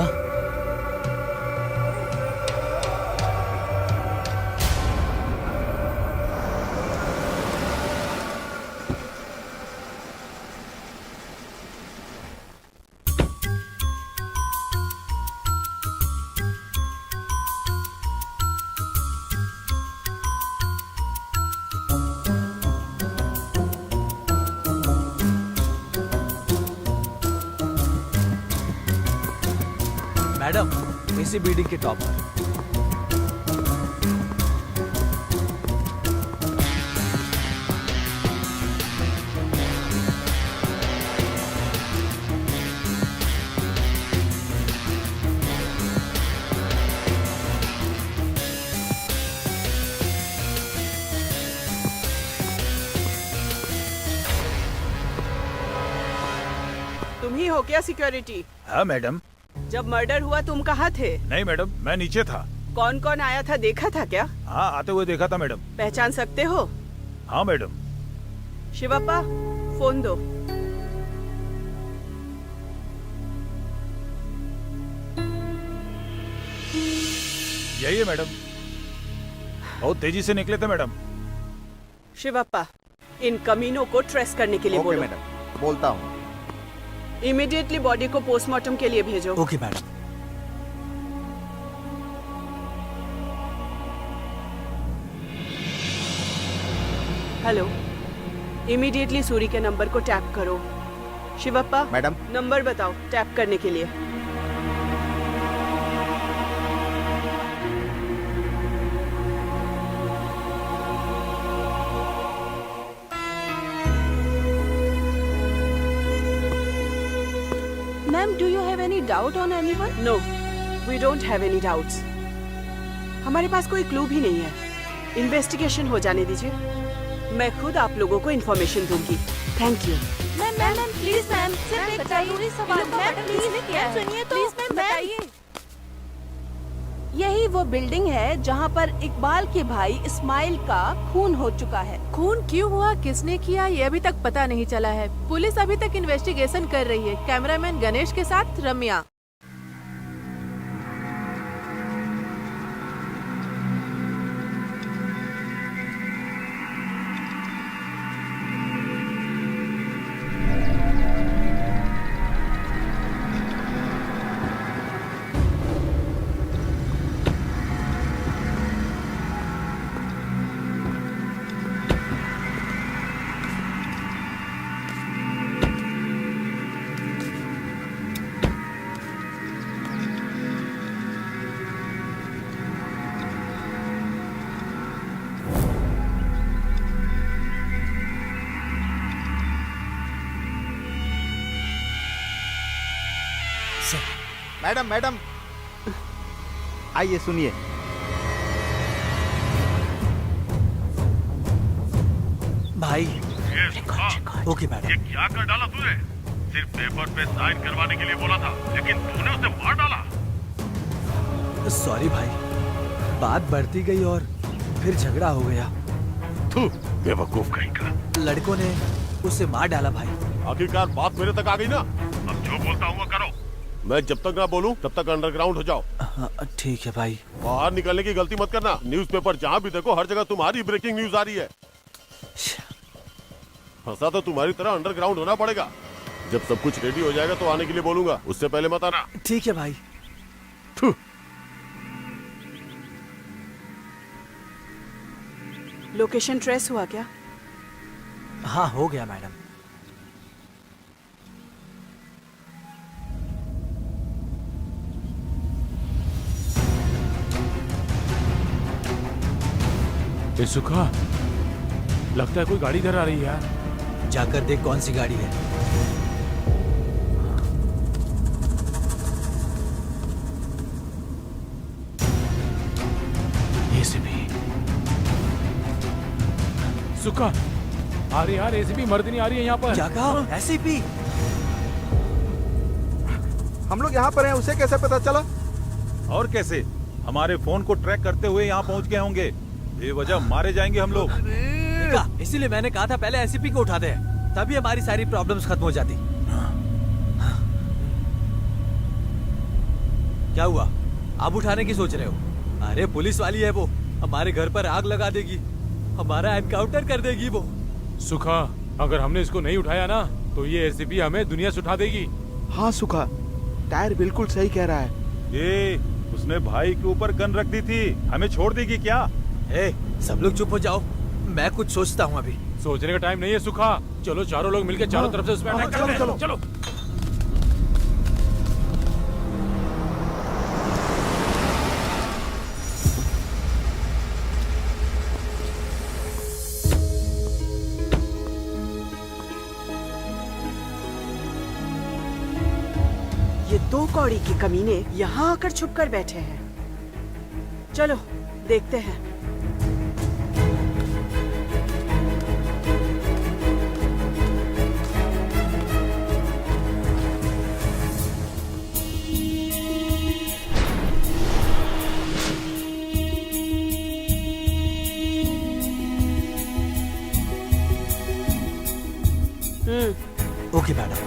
मैडम, इसी बिल्डिंग के टॉप पर। तुम ही हो क्या सिक्योरिटी? हाँ मैडम। जब मर्डर हुआ तुम कहाँ थे? नहीं मैडम, मैं नीचे था। कौन कौन आया था, देखा था क्या? हाँ, आते हुए देखा था मैडम। पहचान सकते हो? हाँ मैडम। शिवप्पा, फोन दो। यही है मैडम, बहुत तेजी से निकले थे मैडम। शिवप्पा, इन कमीनों को ट्रेस करने के लिए ओके बोलो। मैडम, बोलता हूँ। इमीडिएटली बॉडी को पोस्टमार्टम के लिए भेजो। Okay madam. Hello, immediately Suri के नंबर को टैप करो। शिवप्पा मैडम, नंबर बताओ टैप करने के लिए। Ma'am, do you have any doubt on anyone? No, we don't have any doubts. हमारे पास कोई क्लू भी नहीं है। इन्वेस्टिगेशन हो जाने दीजिए, मैं खुद आप लोगों को इन्फॉर्मेशन दूंगी। Thank you. Ma'am ma'am ma'am please ma'am, सिर्फ एक जरूरी सवाल। मैम प्लीज क्या सुनिए तो। प्लीज मैम बताइए। यही वो बिल्डिंग है जहाँ पर इकबाल के भाई इस्माइल का खून हो चुका है। खून क्यों हुआ, किसने किया, ये अभी तक पता नहीं चला है। पुलिस अभी तक इन्वेस्टिगेशन कर रही है। कैमरामैन गणेश के साथ रम्या। मैडम मैडम आइए सुनिए। भाई ओके मैडम, ये क्या कर डाला तूने? सिर्फ पेपर पे साइन करवाने के लिए बोला था, लेकिन तूने उसे मार डाला। सॉरी भाई, बात बढ़ती गई और फिर झगड़ा हो गया। तू बेवकूफ कहीं का। लड़कों ने उसे मार डाला भाई। आखिरकार बात मेरे तक आ गई ना। अब जो बोलता हूँ वो करो। मैं जब तक ना बोलूं तब तक अंडरग्राउंड हो जाओ। ठीक है भाई। बाहर निकलने की गलती मत करना। न्यूज़पेपर जहाँ भी देखो हर जगह तुम्हारी ब्रेकिंग न्यूज आ रही है। फंसा तो तुम्हारी तरह अंडरग्राउंड होना पड़ेगा। जब सब कुछ रेडी हो जाएगा तो आने के लिए बोलूंगा, उससे पहले मत आना। ठीक है भाई। लोकेशन ट्रेस हुआ क्या? हाँ हो गया मैडम। ये सुखा, लगता है कोई गाड़ी इधर आ रही है यार। जाकर देख कौन सी गाड़ी है। एसीपी सुखा आ रही यार, एसीपी मर्दिनी आ रही है यहाँ पर। क्या कहा? एसीपी? हम लोग यहाँ पर हैं, उसे कैसे पता चला? और कैसे? हमारे फोन को ट्रैक करते हुए यहाँ पहुँच गए होंगे। बेवजह मारे जाएंगे हम लोग। इसीलिए मैंने कहा था पहले एसीपी को उठा दे, तभी हमारी सारी प्रॉब्लम्स खत्म हो जाती। क्या हुआ, आप उठाने की सोच रहे हो? अरे पुलिस वाली है वो, हमारे घर पर आग लगा देगी, हमारा एनकाउंटर कर देगी वो। सुखा, अगर हमने इसको नहीं उठाया ना तो ये एसीपी हमें दुनिया से उठा देगी। हाँ सुखा, टायर बिल्कुल सही कह रहा है। ये उसने भाई के ऊपर गन रख दी थी, हमें छोड़ देगी क्या? सब लोग चुप हो जाओ, मैं कुछ सोचता हूँ अभी। सोचने का टाइम नहीं है सुखा, चलो चारों लोग मिलकर चारों तरफ से उस पर अटैक करते हैं। चलो। चलो। ये दो कौड़ी के कमीने यहाँ आकर छुप कर बैठे हैं। चलो देखते हैं। Okay madam.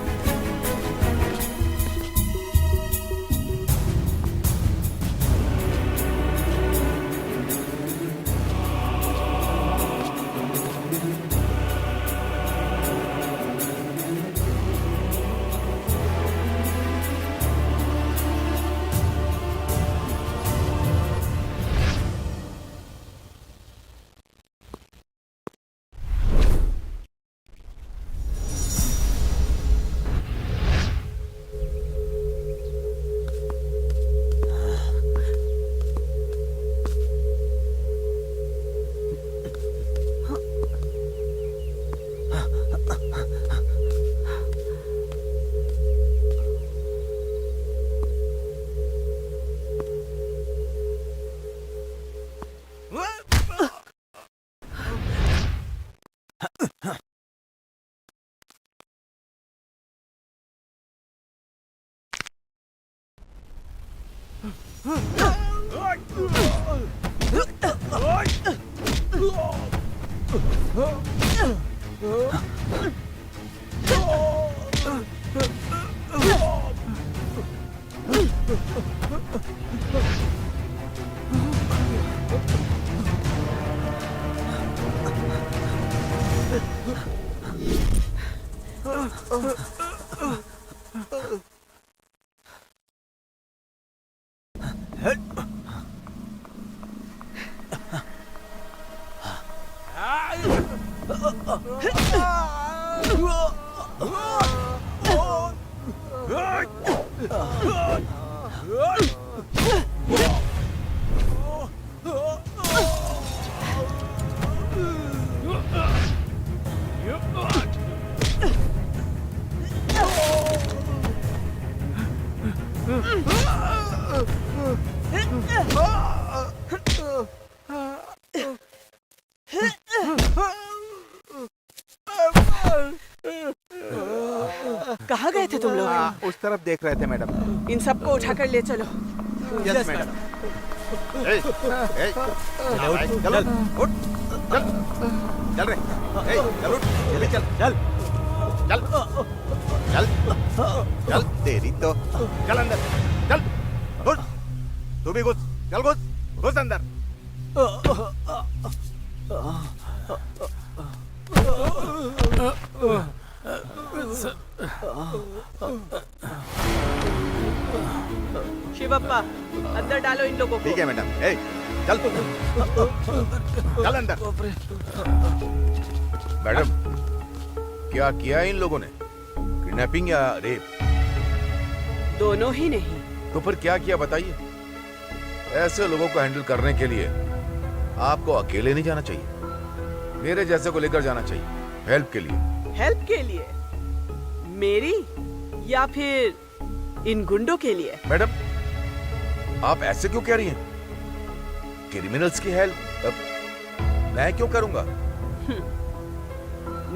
कहाँ गए थे तुम लोग? उस तरफ देख रहे थे मैडम। इन सबको उठाकर ले चलो। Yes madam. चलो उठ, चल चल रे, चल उठ, जल्दी चल चल चल चल चल, तेरी तो चल अंदर, चल घुस, तू भी घुस, चल घुस, घुस अंदर। शिवप्पा, अंदर डालो इन लोगों को। ठीक है मैडम। चल तू, चल अंदर। मैडम, क्या किया इन लोगों ने? किडनैपिंग या रेप? दोनों ही नहीं। तो फिर क्या किया बताइए? ऐसे लोगों को हैंडल करने के लिए आपको अकेले नहीं जाना चाहिए, मेरे जैसे को लेकर जाना चाहिए, हेल्प के लिए। हेल्प के लिए? मेरी या फिर इन गुंडों के लिए? मैडम, आप ऐसे क्यों कह रही हैं? क्रिमिनल्स की हेल्प मैं क्यों करूंगा?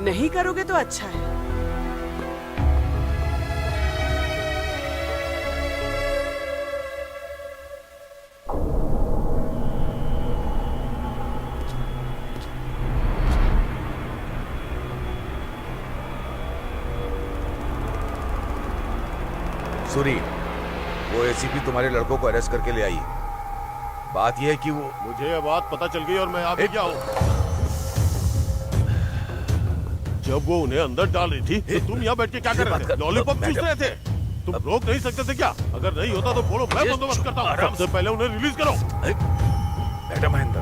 नहीं करोगे तो अच्छा है। सूरी, वो एसीपी तुम्हारे लड़कों को अरेस्ट करके ले आई। बात यह है कि वो... मुझे ये बात पता चल गई और मैं आ भी गया हूँ। जब वो उन्हें अंदर डाल रही थी तो तुम यहाँ बैठ के क्या कर रहे थे? लॉलीपॉप चूस रहे थे? तुम रोक नहीं सकते थे क्या? अगर नहीं होता तो बोलो, मैं बंदोबस्त करता हूँ। सबसे पहले उन्हें रिलीज करो। Madam Mahendra,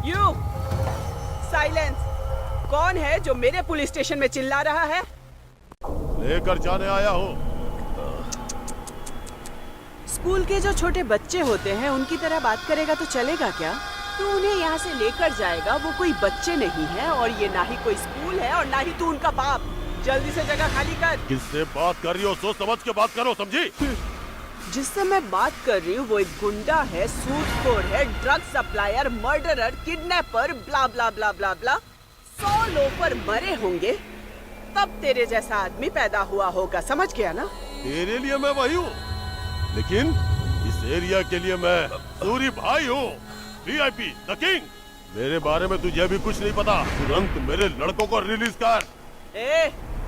you silence. कौन है जो मेरे पुलिस स्टेशन में चिल्ला रहा है? लेकर जाने आया हूँ। स्कूल के जो छोटे बच्चे होते हैं उनकी तरह बात करेगा तो चलेगा क्या? तू उन्हें यहाँ से लेकर जाएगा, वो कोई बच्चे नहीं है और ये ना ही कोई स्कूल है और ना ही तू उनका बाप। जल्दी से जगह खाली कर। किससे बात कर रही हो? सोच समझ के बात करो, समझी? जिससे मैं बात कर रही हूँ वो एक गुंडा है, सूटखोर है, ड्रग सप्लायर, मर्डरर, किडनैपर, ब्ला ब्ला ब्ला ब्ला ब्ला। 100 लोफर मरे होंगे तब तेरे जैसा आदमी पैदा हुआ होगा, समझ गया ना? तेरे लिए मैं वही हूँ, लेकिन इस एरिया के लिए मैं सूरी भाई हूँ, वीआईपी, द किंग। मेरे बारे में तुझे भी कुछ नहीं पता। तुरंत मेरे लड़कों को रिलीज कर।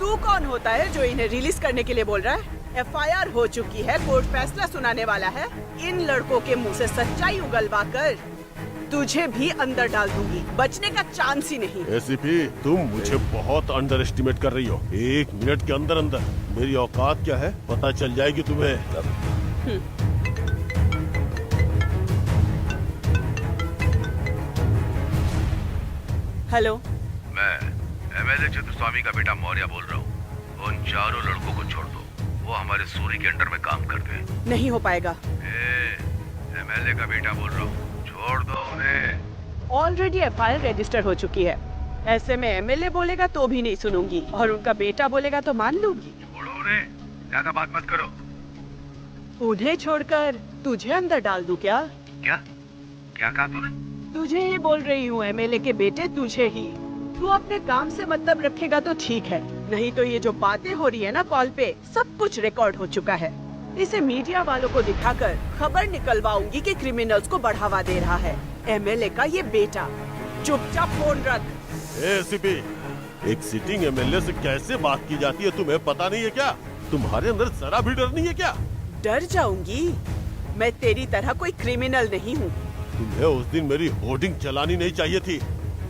तू कौन होता है जो इन्हें रिलीज करने के लिए बोल रहा है? एफआईआर हो चुकी है, कोर्ट फैसला सुनाने वाला है। इन लड़कों के मुंह से सच्चाई उगलवा कर तुझे भी अंदर डाल दूंगी, बचने का चांस ही नहीं। एसीपी, तुम मुझे बहुत अंडर एस्टिमेट कर रही हो। 1 मिनट के अंदर अंदर मेरी औकात क्या है पता चल जाएगी तुम्हें। हेलो, मैं एमएलए चतुस्वामी का बेटा मौर्य बोल रहा हूँ। उन चारों लड़कों को छोड़ दो, वो हमारे सूरी के अंडर में काम करते हैं। नहीं हो पाएगा। एमएलए का बेटा बोल रहा हूँ, छोड़ दो उन्हें। ऑलरेडी एफआईआर रजिस्टर हो चुकी है। ऐसे में एमएलए बोलेगा तो भी नहीं सुनूंगी और उनका बेटा बोलेगा तो मान लूंगी। छोड़ो उन्हें, ज्यादा बात मत करो। उन्हें छोड़कर तुझे अंदर डाल दूं क्या? क्या क्या कहा तूने? तुझे ही बोल रही हूँ, एमएलए के बेटे, तुझे ही। तू अपने काम से मतलब रखेगा तो ठीक है, नहीं तो ये जो बातें हो रही है ना कॉल पे, सब कुछ रिकॉर्ड हो चुका है। इसे मीडिया वालों को दिखाकर खबर निकलवाऊंगी कि क्रिमिनल्स को बढ़ावा दे रहा है। एमएलए का ये बेटा। चुपचाप फोन रख। एसीपी, एक सिटिंग एमएलए से कैसे बात की जाती है तुम्हें पता नहीं है क्या? तुम्हारे अंदर जरा भी डर नहीं है क्या? डर जाऊंगी? मैं तेरी तरह कोई क्रिमिनल नहीं हूँ। तुम्हें उस दिन मेरी होर्डिंग चलानी नहीं चाहिए थी।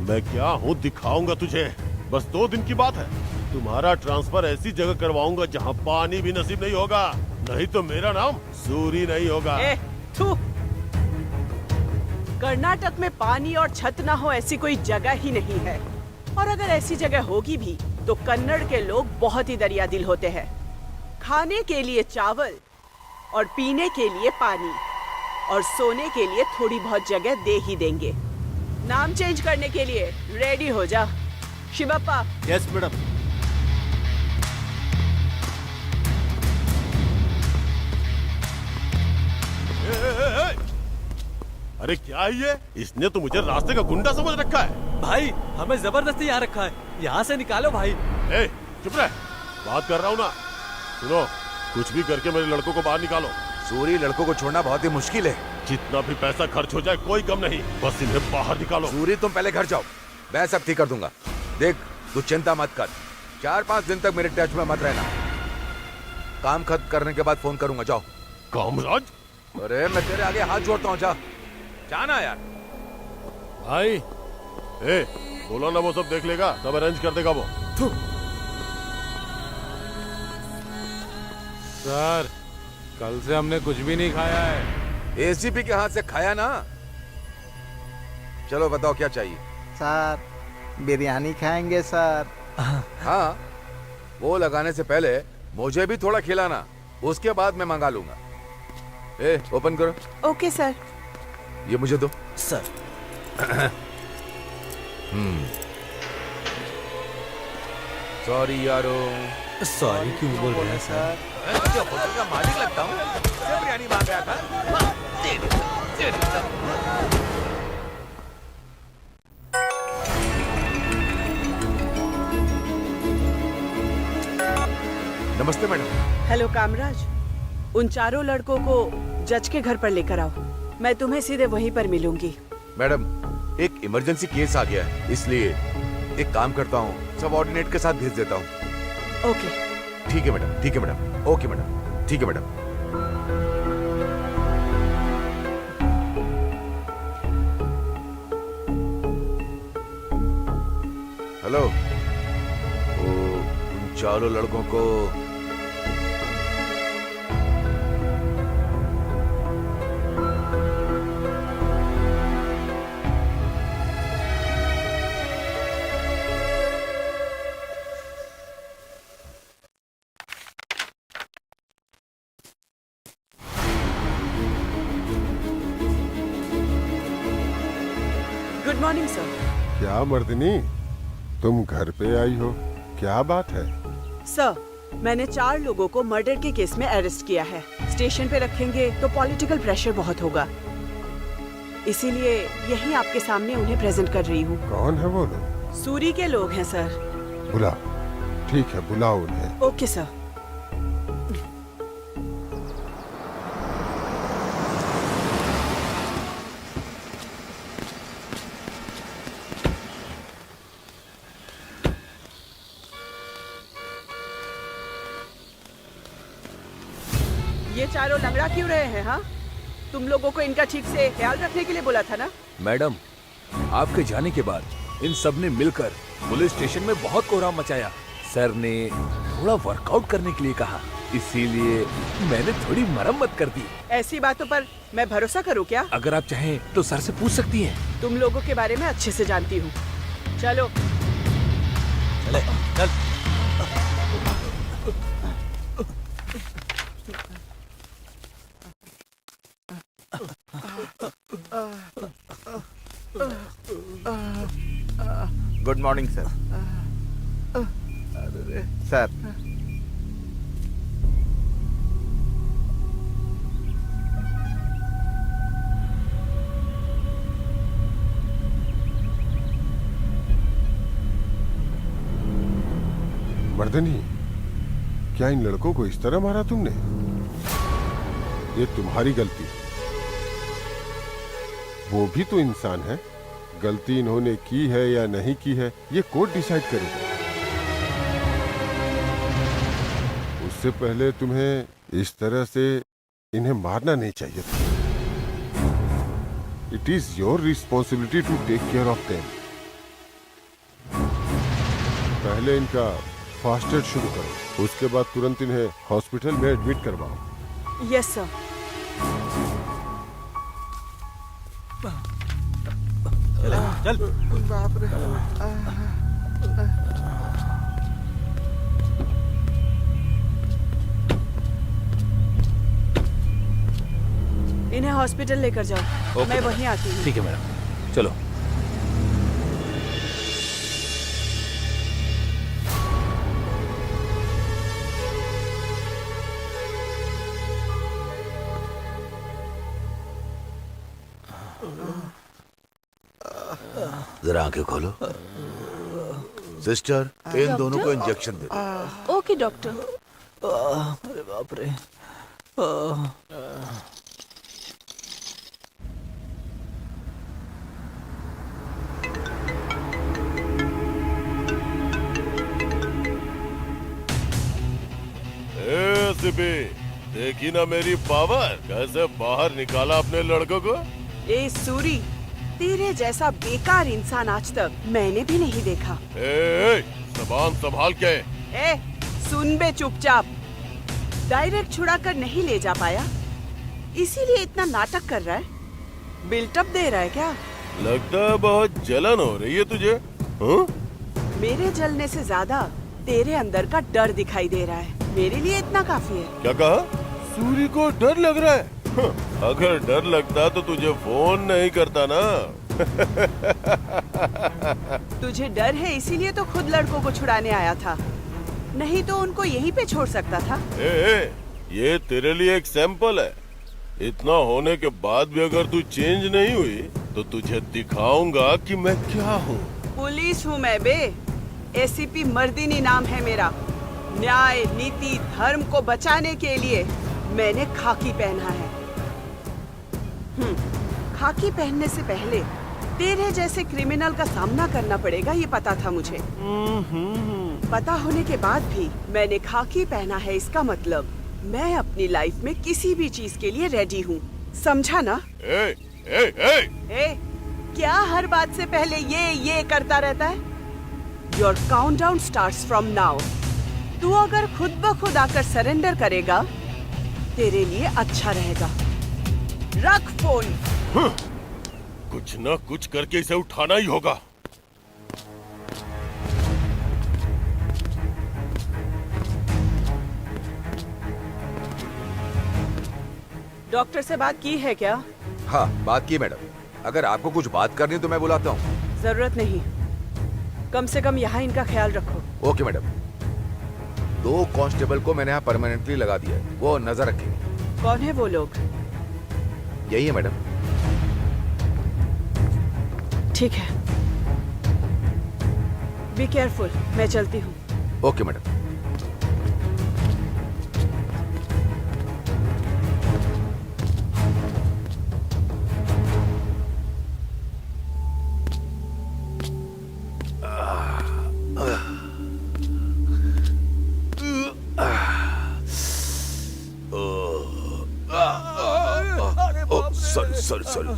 मैं क्या हूँ दिखाऊंगा तुझे। बस 2 दिन की बात है। तुम्हारा ट्रांसफर ऐसी जगह करवाऊंगा जहाँ पानी भी नसीब नहीं होगा, नहीं तो मेरा नाम सूरी नहीं होगा। थू। कर्नाटक में पानी और छत ना हो ऐसी कोई जगह ही नहीं है, और अगर ऐसी जगह होगी भी तो कन्नड़ के लोग बहुत ही दरिया दिल होते हैं। खाने के लिए चावल और पीने के लिए पानी और सोने के लिए थोड़ी बहुत जगह दे ही देंगे। नाम चेंज करने के लिए रेडी हो जा। शिवप्पा। Yes madam. अरे क्या है ये? इसने तो मुझे रास्ते का गुंडा समझ रखा है। भाई हमें जबरदस्ती यहाँ रखा है, यहाँ से निकालो भाई। चुप रह, बात कर रहा हूँ ना। सुनो, कुछ भी करके मेरे लड़कों को बाहर निकालो। सूरी लड़कों को छोड़ना बहुत ही मुश्किल है। जितना भी पैसा खर्च हो जाए कोई कम नहीं, बस इन्हें बाहर निकालो। सूरी तुम पहले घर जाओ, मैं सब ठीक कर दूंगा। देख तू चिंता मत कर, 4-5 दिन तक मेरे टच में मत रहना। काम खत्म करने के बाद फोन करूंगा। जाओ। कामराज, अरे मैं तेरे आगे हाथ जोड़ता हूँ, जा जाना यार। भाई बोलो ना, वो सब देख लेगा, सब अरेंज कर देगा वो। सर, कल से हमने कुछ भी नहीं खाया है। एसीपी के हाथ से खाया ना। चलो बताओ क्या चाहिए? सर, बिरयानी खाएंगे सर। हाँ, वो लगाने से पहले मुझे भी थोड़ा खिलाना, उसके बाद मैं मंगा लूंगा। ओपन करो। Okay sir. ये मुझे दो। सर। सॉरी यारो। सॉरी क्यों बोल रहे हैं सर? होटल का मालिक लगता हूँ, बिरयानी मांग गया था। नमस्ते मैडम। हेलो कामराज, उन चारों लड़कों को जज के घर पर लेकर आओ। मैं तुम्हें सीधे वहीं पर मिलूंगी। मैडम, एक इमरजेंसी केस आ गया है, इसलिए एक काम करता हूँ, सबऑर्डिनेट के साथ भेज देता हूँ। ओके। ठीक है मैडम, ठीक है मैडम। ओके मैडम, ठीक है मैडम। हेलो, उन चारों लड़कों को गुड मॉर्निंग सर। क्या मर्दनी, तुम घर पे आई हो? क्या बात है? सर, मैंने 4 लोगों को मर्डर के केस में अरेस्ट किया है। स्टेशन पे रखेंगे तो पॉलिटिकल प्रेशर बहुत होगा, इसीलिए यहीं आपके सामने उन्हें प्रेजेंट कर रही हूँ। कौन है वो लोग? सूरी के लोग हैं सर। बुलाओ। ठीक है, बुलाओ उन्हें। Okay sir. ये चारों लंगड़ा क्यों रहे हैं? हाँ, तुम लोगों को इनका ठीक से ख्याल रखने के लिए बोला था ना? मैडम, आपके जाने के बाद इन सब ने मिलकर पुलिस स्टेशन में बहुत कोहराम मचाया। सर ने थोड़ा वर्कआउट करने के लिए कहा, इसीलिए मैंने थोड़ी मरम्मत कर दी। ऐसी बातों पर मैं भरोसा करूं क्या? अगर आप चाहें तो सर से पूछ सकती हैं। तुम लोगों के बारे में अच्छे से जानती हूँ। चलो चले, चल। Good morning sir. Sir, Mardini, क्या इन लड़कों को इस तरह मारा तुमने? ये तुम्हारी गलती है। वो भी तो इंसान है। गलती इन्होंने की है या नहीं की है ये कोर्ट डिसाइड करेगा। उससे पहले तुम्हें इस तरह से इन्हें मारना नहीं चाहिए था। It is your responsibility to take care of them. पहले इनका फर्स्ट एड शुरू करो, उसके बाद तुरंत इन्हें हॉस्पिटल में एडमिट करवाओ। Yes sir. चल बाप रे। इन्हें हॉस्पिटल लेकर जाओ। मैं वहीं आती हूँ। ठीक है मैडम, चलो। जरा आंखें खोलो। सिस्टर, इन दोनों को इंजेक्शन दे दो। Okay doctor. अरे बाप रे। एसीपी, देखी ना मेरी पावर, कैसे बाहर निकाला अपने लड़कों को। ए सूरी, तेरे जैसा बेकार इंसान आज तक मैंने भी नहीं देखा। ज़बान संभाल के। ए, सुन बे चुपचाप। डायरेक्ट छुड़ा कर नहीं ले जा पाया, इसीलिए इतना नाटक कर रहा है। बिल्टअप दे रहा है क्या? लगता है बहुत जलन हो रही है तुझे। हाँ? मेरे जलने से ज्यादा तेरे अंदर का डर दिखाई दे रहा है। मेरे लिए इतना काफी है। क्या कहा? सूरी को डर लग रहा है? अगर डर लगता तो तुझे फोन नहीं करता ना। तुझे डर है इसीलिए तो खुद लड़कों को छुड़ाने आया था, नहीं तो उनको यहीं पे छोड़ सकता था। ये तेरे लिए एक सैंपल है। इतना होने के बाद भी अगर तू चेंज नहीं हुई तो तुझे दिखाऊंगा कि मैं क्या हूँ। पुलिस हूँ मैं बे। एसीपी मर्दिनी नाम है मेरा। न्याय, नीति, धर्म को बचाने के लिए मैंने खाकी पहना है। खाकी पहनने से पहले तेरे जैसे क्रिमिनल का सामना करना पड़ेगा ये पता था मुझे। पता होने के बाद भी मैंने खाकी पहना है, इसका मतलब मैं अपनी लाइफ में किसी भी चीज के लिए रेडी हूँ। समझा ना? क्या हर बात से पहले ये करता रहता है? Your countdown starts from now. तू अगर खुद ब खुद आकर सरेंडर करेगा तेरे लिए अच्छा रहेगा। रख फोन। कुछ न कुछ करके इसे उठाना ही होगा। डॉक्टर से बात की है क्या? हाँ, बात की मैडम। अगर आपको कुछ बात करनी है तो मैं बुलाता हूँ। जरूरत नहीं, कम से कम यहाँ इनका ख्याल रखो। Okay madam. 2 कांस्टेबल को मैंने यहाँ परमानेंटली लगा दिया है, वो नजर रखेंगे। कौन है वो लोग? यही है मैडम। ठीक है, बी केयरफुल। मैं चलती हूँ। Okay madam. Sorry.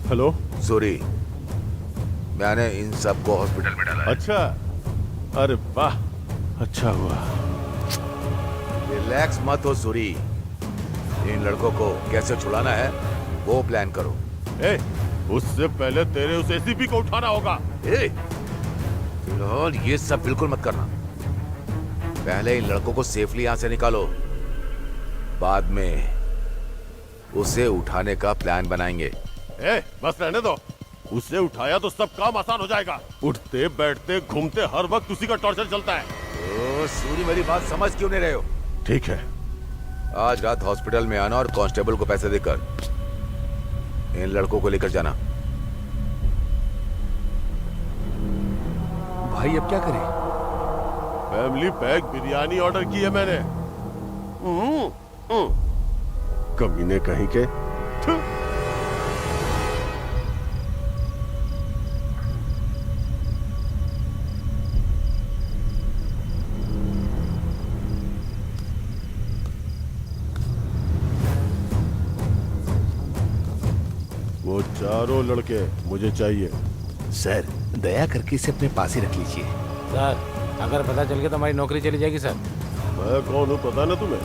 Hello sorry, मैंने इन सबको हॉस्पिटल में डाला है। अच्छा, अरे वाह, अच्छा हुआ। रिलैक्स मत हो सूरी। इन लड़कों को कैसे छुड़ाना है वो प्लान करो। उससे पहले तेरे उस एसीपी को उठाना होगा। फिलहाल ये सब बिल्कुल मत करना। पहले इन लड़कों को सेफली यहाँ से निकालो, बाद में उसे उठाने का प्लान बनाएंगे। बस रहने दो। उसे उठाया तो सब काम आसान हो जाएगा। उठते बैठते घूमते हर वक्त उसी का टॉर्चर चलता है। ओ सूरी, मेरी बात समझ क्यों नहीं रहे हो? ठीक है, आज रात हॉस्पिटल में आना और कांस्टेबल को पैसे देकर इन लड़कों को लेकर जाना। भाई अब क्या करें? फैमिली पैक बिरयानी ऑर्डर की है मैंने। कमीने कहीं के। वो चारों लड़के मुझे चाहिए। सर दया करके इसे अपने पास ही रख लीजिए। सर अगर पता चल गया तो हमारी नौकरी चली जाएगी सर। मैं कौन हूँ पता ना तुम्हें?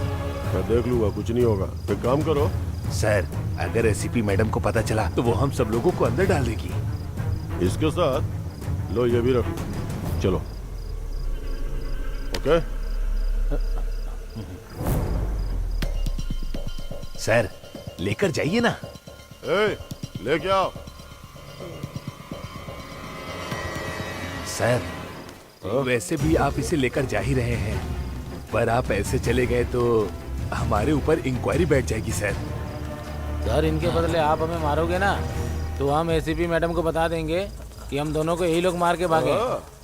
मैं देख लूंगा, कुछ नहीं होगा। एक काम करो। सर अगर एसीपी मैडम को पता चला तो वो हम सब लोगों को अंदर डाल देगी। इसके साथ लो ये भी रख लो। चलो ओके। सर लेकर जाइए ना। लेके आओ। सर वैसे भी आप इसे लेकर जा ही रहे हैं, पर आप ऐसे चले गए तो हमारे ऊपर इंक्वायरी बैठ जाएगी सर। सर इनके बदले आप हमें मारोगे ना तो हम एसीपी मैडम को बता देंगे कि हम दोनों को यही लोग मार के भागे।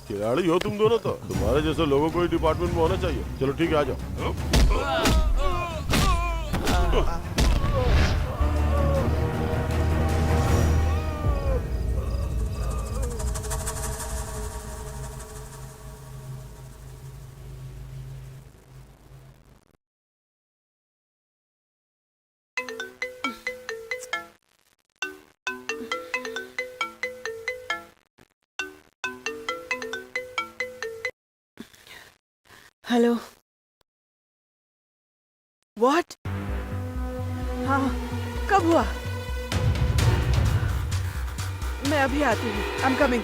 खिलाड़ी हो तुम दोनों, तो तुम्हारे जैसे लोगों को ही डिपार्टमेंट में होना चाहिए। चलो ठीक है, आ जाओ। हेलो। व्हाट? हाँ, कब हुआ? मैं अभी आती हूँ। I am coming.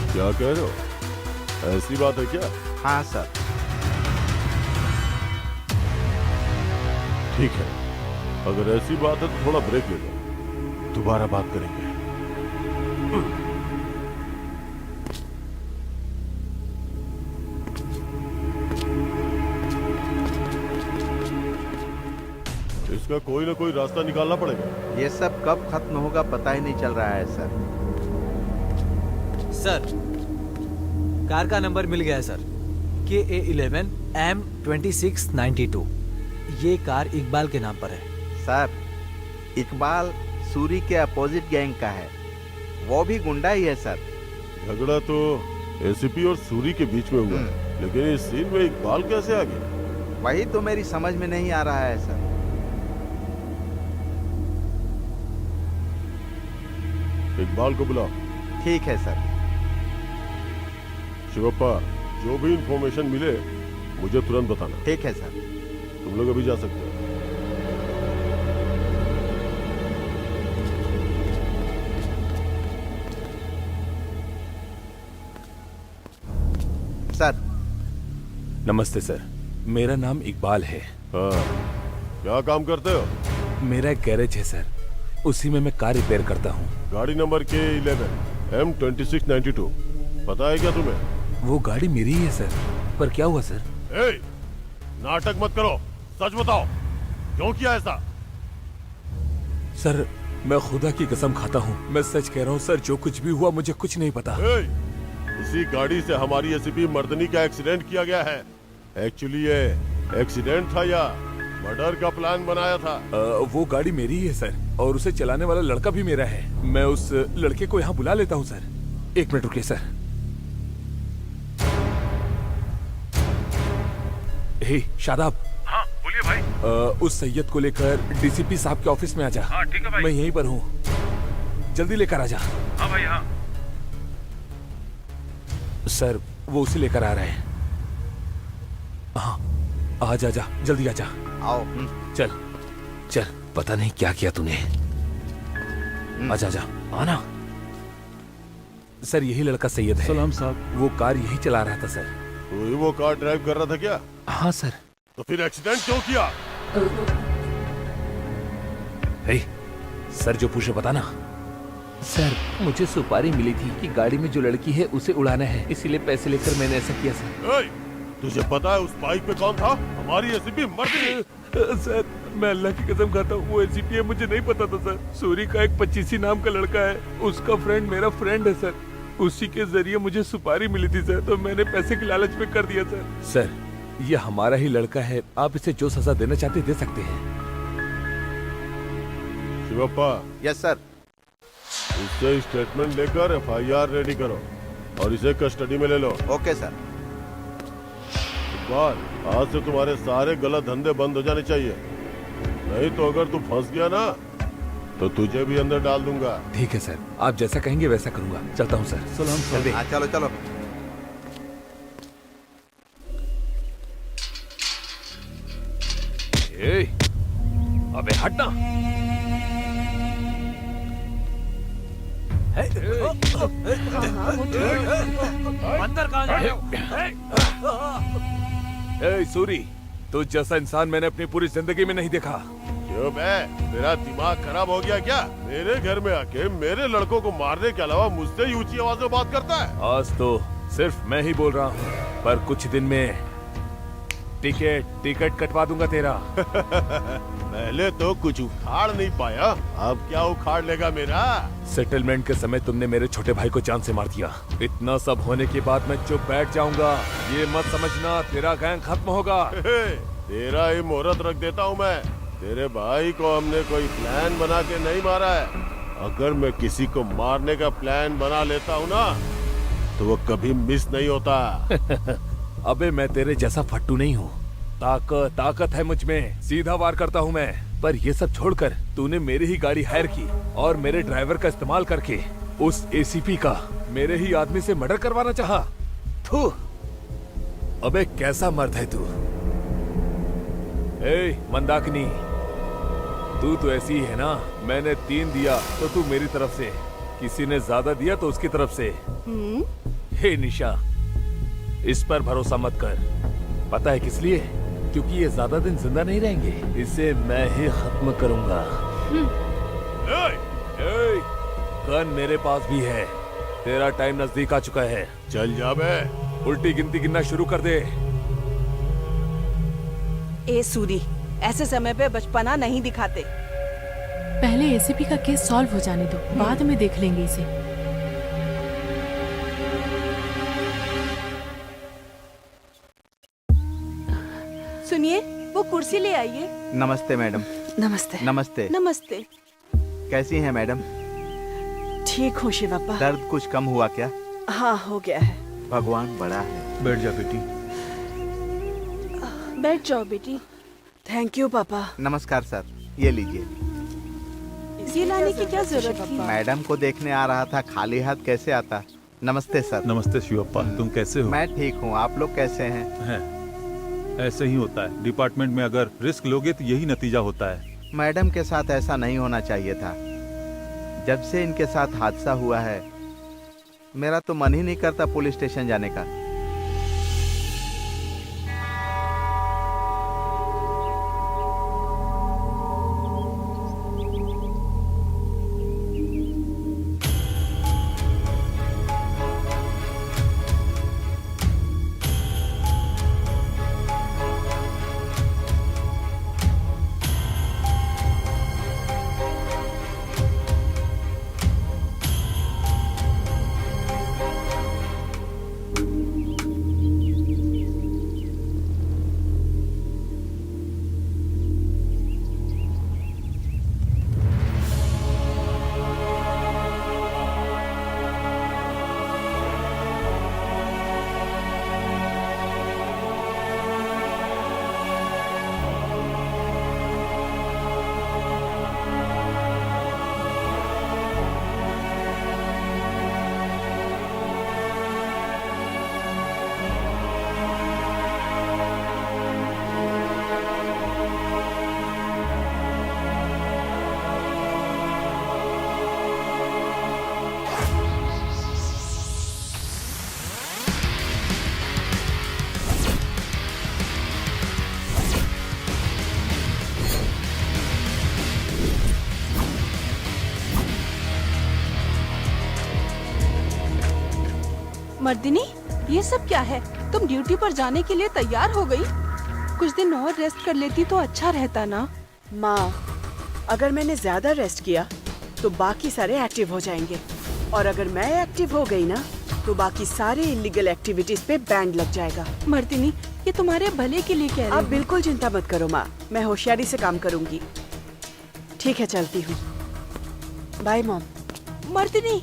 क्या कह रहे हो? ऐसी बात है क्या? हाँ सर। ठीक है, अगर ऐसी बात है तो थोड़ा ब्रेक ले लो, दोबारा बात करेंगे। इसका कोई ना कोई रास्ता निकालना पड़ेगा। ये सब कब खत्म होगा पता ही नहीं चल रहा है सर। सर कार का नंबर मिल गया है सर, KA11 M2692। ये कार इकबाल के नाम पर है। सर इकबाल सूरी के अपोजिट गैंग का है, वो भी गुंडा ही है सर। झगड़ा तो एसीपी और सूरी के बीच में हुआ है, लेकिन इस सीन में इकबाल कैसे आ गया? वही तो मेरी समझ में नहीं आ रहा है सर। इकबाल को बुलाओ। ठीक है सर। शिवप्पा, जो भी इंफॉर्मेशन मिले मुझे तुरंत बताना। ठीक है सर। तुम लोग अभी जा सकते हो। सर। नमस्ते सर, मेरा नाम इकबाल है। हाँ, क्या काम करते हो? मेरा एक गैरेज है सर, उसी में मैं कार रिपेयर करता हूँ। गाड़ी नंबर KA11 M2692 पता है क्या तुम्हें? वो गाड़ी मेरी ही है सर, पर क्या हुआ सर? नाटक मत करो, सच बताओ, क्यों किया ऐसा? सर मैं खुदा की कसम खाता हूँ, मैं सच कह रहा हूँ सर, जो कुछ भी हुआ मुझे कुछ नहीं पता। इसी गाड़ी से हमारी एसीपी मर्दनी का एक्सीडेंट किया गया है। एक्चुअली ये एक्सीडेंट था या मर्डर का प्लान बनाया था? वो गाड़ी मेरी ही है सर, और उसे चलाने वाला लड़का भी मेरा है। मैं उस लड़के को यहाँ बुला लेता हूँ सर। एक मिनट रुकिए सर। हे शादाब। हाँ बोलिए भाई। उस सैयद को लेकर डीसीपी साहब के ऑफिस में आ जा। हाँ ठीक है भाई। मैं यहीं पर हूँ, जल्दी लेकर आ जा। हाँ भाई हाँ। सर वो उसे लेकर आ रहे हैं। हाँ आ जा, जा जल्दी आ जा। आओ। चल चल, पता नहीं क्या किया तूने। आजा जा, आना। सर यही लड़का सैयद है। सलाम साहब। वो कार यही चला रहा था सर। तो वो कार ड्राइव कर रहा था क्या? हाँ सर, तो फिर एक्सीडेंट क्यों किया? हे, सर जो पूछे बताना। सर मुझे सुपारी मिली थी कि गाड़ी में जो लड़की है उसे उड़ाना है, इसीलिए पैसे लेकर मैंने ऐसा किया सर। तुझे पता है उस बाइक पे कौन था? हमारी एसीपी मर्दिनी। सर मैं अल्लाह की कसम खाता हूँ वो एसीपी है, मुझे नहीं पता था सर। सूरी का एक 25 नाम का लड़का है, उसका फ्रेंड मेरा फ्रेंड है सर। उसी के जरिए मुझे सुपारी मिली थी सर, तो मैंने पैसे के लालच में कर दिया सर। सर ये हमारा ही लड़का है, आप इसे जो सजा देना चाहते दे सकते हैं। शिवप्पा। Yes sir. इससे स्टेटमेंट लेकर एफआईआर रेडी करो और इसे कस्टडी में ले लो। Okay sir. आज से तुम्हारे सारे गलत धंधे बंद हो जाने चाहिए, नहीं तो अगर तू फंस गया ना तो तुझे भी अंदर डाल दूंगा। ठीक है सर, आप जैसा कहेंगे वैसा करूंगा। चलता हूँ सर। हाँ, चलो चलो। ए, अबे हटना। अंदर कहाँ जा रहे हो? ए सूरी, तू जैसा इंसान मैंने अपनी पूरी जिंदगी में नहीं देखा। क्यों बे, तेरा दिमाग खराब हो गया क्या? मेरे घर में आके मेरे लड़कों को मारने के अलावा मुझसे ही ऊंची आवाज में बात करता है। आज तो सिर्फ मैं ही बोल रहा हूँ, पर कुछ दिन में टिकट कटवा दूंगा तेरा। पहले तो कुछ उखाड़ नहीं पाया, अब क्या उखाड़ लेगा मेरा? सेटलमेंट के समय तुमने मेरे छोटे भाई को जान से मार दिया। इतना सब होने के बाद मैं चुप बैठ जाऊंगा, ये मत समझना तेरा गैंग खत्म होगा। तेरा ही मुहूर्त रख देता हूँ मैं। तेरे भाई को हमने कोई प्लान बना के नहीं मारा है। अगर मैं किसी को मारने का प्लान बना लेता हूँ ना तो वो कभी मिस नहीं होता। अबे मैं तेरे जैसा फट्टू नहीं हूँ, ताकत है मुझ में, सीधा वार करता हूँ मैं। पर ये सब छोड़कर तूने मेरी ही गाड़ी हायर की और मेरे ड्राइवर का इस्तेमाल करके उस एसीपी का मेरे ही आदमी से मर्डर करवाना चाहा। थू, अबे कैसा मर्द है तू। ए मंदाकिनी, तू तो ऐसी ही है ना। मैंने 3 दिया तो तू मेरी तरफ से, किसी ने ज्यादा दिया तो उसकी तरफ से। हे निशा, इस पर भरोसा मत कर। पता है किस लिए? क्योंकि ये ज्यादा दिन जिंदा नहीं रहेंगे, इसे मैं ही खत्म करूंगा। गन मेरे पास भी है, तेरा टाइम नजदीक आ चुका है। चल जा बे, उल्टी गिनती गिनना शुरू कर दे। ए सूरी, ऐसे समय पे बचपना नहीं दिखाते। पहले एसीपी का केस सॉल्व हो जाने दो, बाद में देख लेंगे इसे। सुनिए, वो कुर्सी ले आइए। नमस्ते मैडम। नमस्ते। नमस्ते। नमस्ते। कैसी हैं मैडम? ठीक हूँ शिवप्पा। दर्द कुछ कम हुआ क्या? हाँ, हो गया है। भगवान बड़ा है। बैठ जा बेटी। बैठ जाओ बेटी। थैंक यू पापा। नमस्कार सर, ये लीजिए। ये लाने की क्या जरूरत थी? मैडम को देखने आ रहा था, खाली हाथ कैसे आता। नमस्ते सर। नमस्ते शिवप्पा, तुम कैसे हो? मैं ठीक हूँ, आप लोग कैसे हैं? ऐसे ही होता है, डिपार्टमेंट में अगर रिस्क लोगे तो यही नतीजा होता है। मैडम के साथ ऐसा नहीं होना चाहिए था। जब से इनके साथ हादसा हुआ है मेरा तो मन ही नहीं करता पुलिस स्टेशन जाने का। मर्दिनी, ये सब क्या है? तुम ड्यूटी पर जाने के लिए तैयार हो गई? कुछ दिन और रेस्ट कर लेती तो अच्छा रहता ना। माँ, अगर मैंने ज्यादा रेस्ट किया तो बाकी सारे एक्टिव हो जाएंगे, और अगर मैं एक्टिव हो गई ना तो बाकी सारे इलीगल एक्टिविटीज पे बैंड लग जाएगा। मर्दिनी, ये तुम्हारे भले के लिए कह रही आप हूँ। बिल्कुल चिंता मत करो माँ, मैं होशियारी से काम करूंगी। ठीक है, चलती हूँ। Bye mom. मर्दिनी,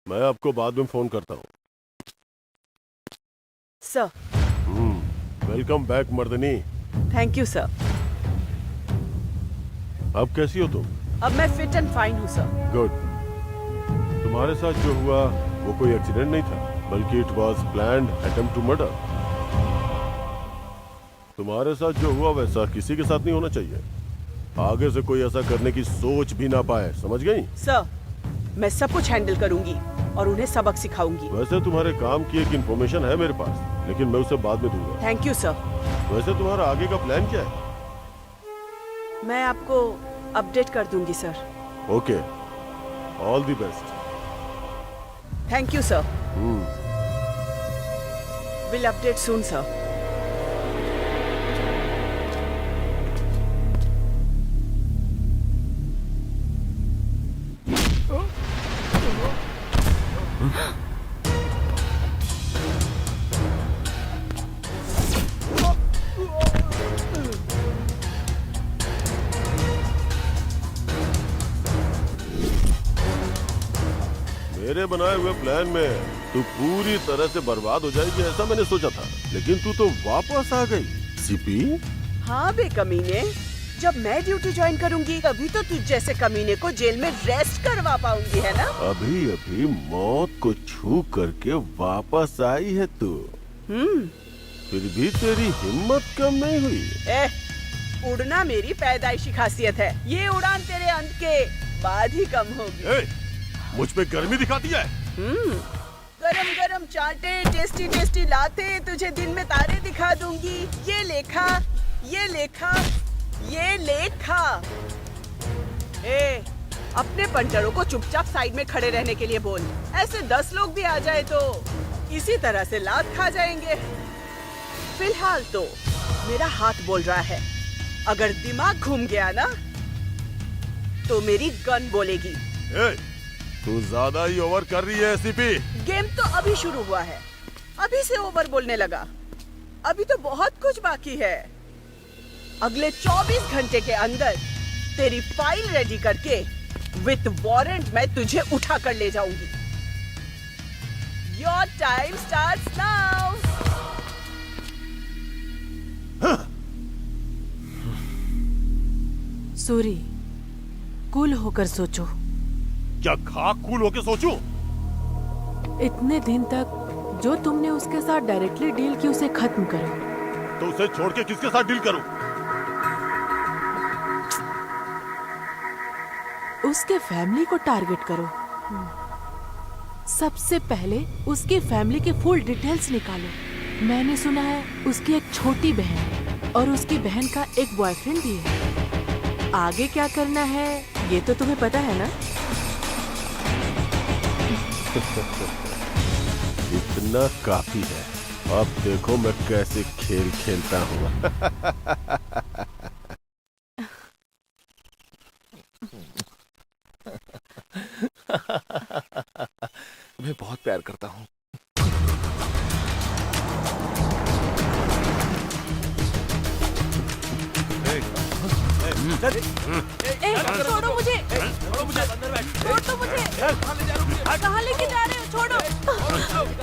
मैं आपको बाद में फोन करता हूँ। Sir. Welcome back Mardini. Thank you sir. अब कैसी हो तुम? अब मैं फिट एंड फाइन हूँ सर। गुड। तुम्हारे साथ जो हुआ वो कोई एक्सीडेंट नहीं था, बल्कि it was planned attempt to murder. तुम्हारे साथ जो हुआ वैसा किसी के साथ नहीं होना चाहिए। आगे से कोई ऐसा करने की सोच भी ना पाए, समझ गई? सर, मैं सब कुछ हैंडल करूंगी और उन्हें सबक सिखाऊंगी। वैसे तुम्हारे काम की एक इन्फॉर्मेशन है मेरे पास, लेकिन मैं उसे बाद में दूंगा। Thank you sir. वैसे तुम्हारा आगे का प्लान क्या है? मैं आपको अपडेट कर दूंगी sir. Okay, all the best. Thank you sir. Will update soon sir. मेरे बनाए हुए प्लान में तू पूरी तरह से बर्बाद हो जाएगी ऐसा मैंने सोचा था, लेकिन तू तो वापस आ गई। सीपी? हाँ बे कमीने, जब मैं ड्यूटी ज्वाइन करूंगी तभी तो तुझ जैसे कमीने को जेल में रेस्ट करवा पाऊंगी, है ना? अभी अभी मौत को छू करके वापस आई है तू। फिर भी तेरी हिम्मत कम नहीं हुई। उड़ना मेरी पैदाइशी खासियत है। ये उड़ान तेरे अंत के बाद ही कम होगी। मुझ पे गर्मी दिखाती है। गरम गरम चाटे, टेस्टी टेस्टी लाते, तुझे दिन में तारे दिखा दूंगी। ये लेखा, ये लेखा, ये लेखा। अपने पंटरों को चुपचाप साइड में खड़े रहने के लिए बोल। ऐसे 10 लोग भी आ जाए तो इसी तरह से लात खा जाएंगे। फिलहाल तो मेरा हाथ बोल रहा है। अगर दिमाग घूम गया ना तो मेरी गन बोलेगी। तू ज्यादा ही ओवर कर रही है सीपी। गेम तो अभी शुरू हुआ है, अभी से ओवर बोलने लगा। अभी तो बहुत कुछ बाकी है। अगले 24 घंटे के अंदर तेरी फाइल रेडी करके विथ वारंट मैं तुझे उठा कर ले जाऊंगी। Your time starts now. Suri, cool होकर सोचो। क्या खाक कूल होके सोचूं? इतने दिन तक जो तुमने उसके साथ डायरेक्टली डील की उसे खत्म करो। तो उसे छोड़ के किसके साथ डील करूं? उसके फैमिली को टारगेट करो। सबसे पहले उसकी फैमिली के फुल डिटेल्स निकालो। मैंने सुना है उसकी एक छोटी बहन और उसकी बहन का एक बॉयफ्रेंड भी है। आगे क्या करना है ये तो तुम्हें पता है ना? इतना काफी है। अब देखो मैं कैसे खेल खेलता हूँ। मैं बहुत प्यार करता हूँ। छोड़ो मुझे, छोड़ दो मुझे। कहाँ लेके जा रहे हो? छोड़ो,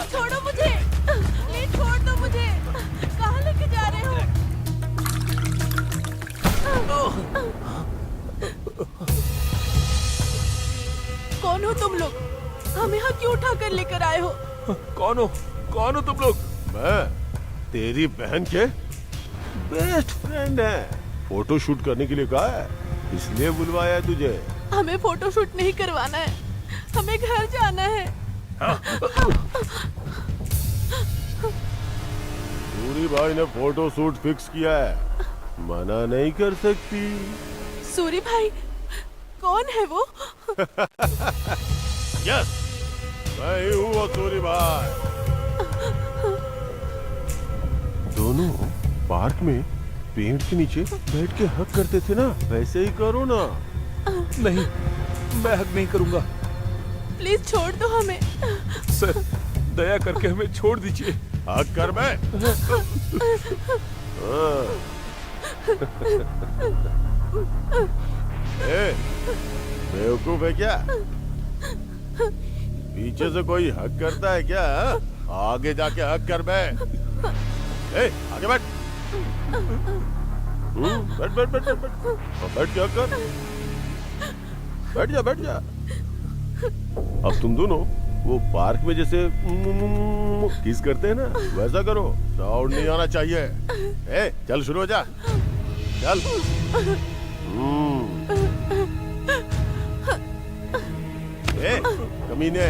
छोड़ो मुझे, प्लीज छोड़ दो मुझे। कहाँ लेके जा रहे हो? कौन हो तुम लोग? हम यहाँ क्यों उठा कर लेकर आए हो? कौन हो तुम लोग? मैं तेरी बहन के बेस्ट फ्रेंड है, फोटो शूट करने के लिए कहा है, इसलिए बुलवाया है तुझे। हमें फोटो शूट नहीं करवाना है, हमें घर जाना है। सूरी भाई ने फोटो शूट फिक्स किया है, मना नहीं कर सकती। सूरी भाई कौन है वो? यस, मैं ही हूँ वो सूरी भाई। दोनों पार्क में पेड़ के नीचे बैठ के हक करते थे ना, वैसे ही करो ना। नहीं, मैं हक नहीं करूंगा। प्लीज छोड़ दो हमें। सर, दया करके हमें छोड़ दीजिए। हक कर मैं। बेवकूफ है क्या? पीछे से कोई हक करता है क्या? आगे जाके हक कर मैं। आगे बैठ। बैठ बैठ बैठ बैठ बैठ जा कर। बैठ जा। अब तुम दोनों वो पार्क में जैसे किस करते हैं ना, वैसा करो। साउंड नहीं आना चाहिए। चल शुरू हो जा। चल। कमीने,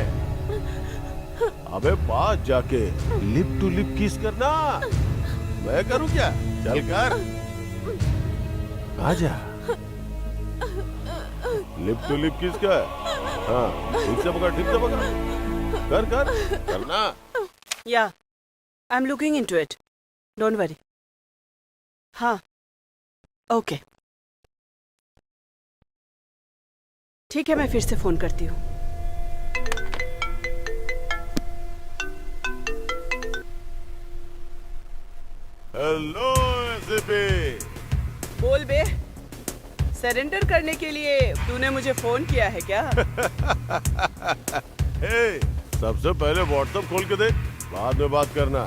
अबे पास जाके लिप टू लिप किस करना। मैं करूं क्या? चल कर। आजा। लिप टू लिप किस का? हाँ, ठीक से पकड़। कर करना। या, I am looking into it, don't worry. हाँ, ओके, ठीक है, मैं फिर से फोन करती हूँ। Hello ACP. बोल बे, सरेंडर करने के लिए तूने मुझे फोन किया है क्या? सबसे पहले व्हाट्सएप खोल के देख, बाद में बात करना।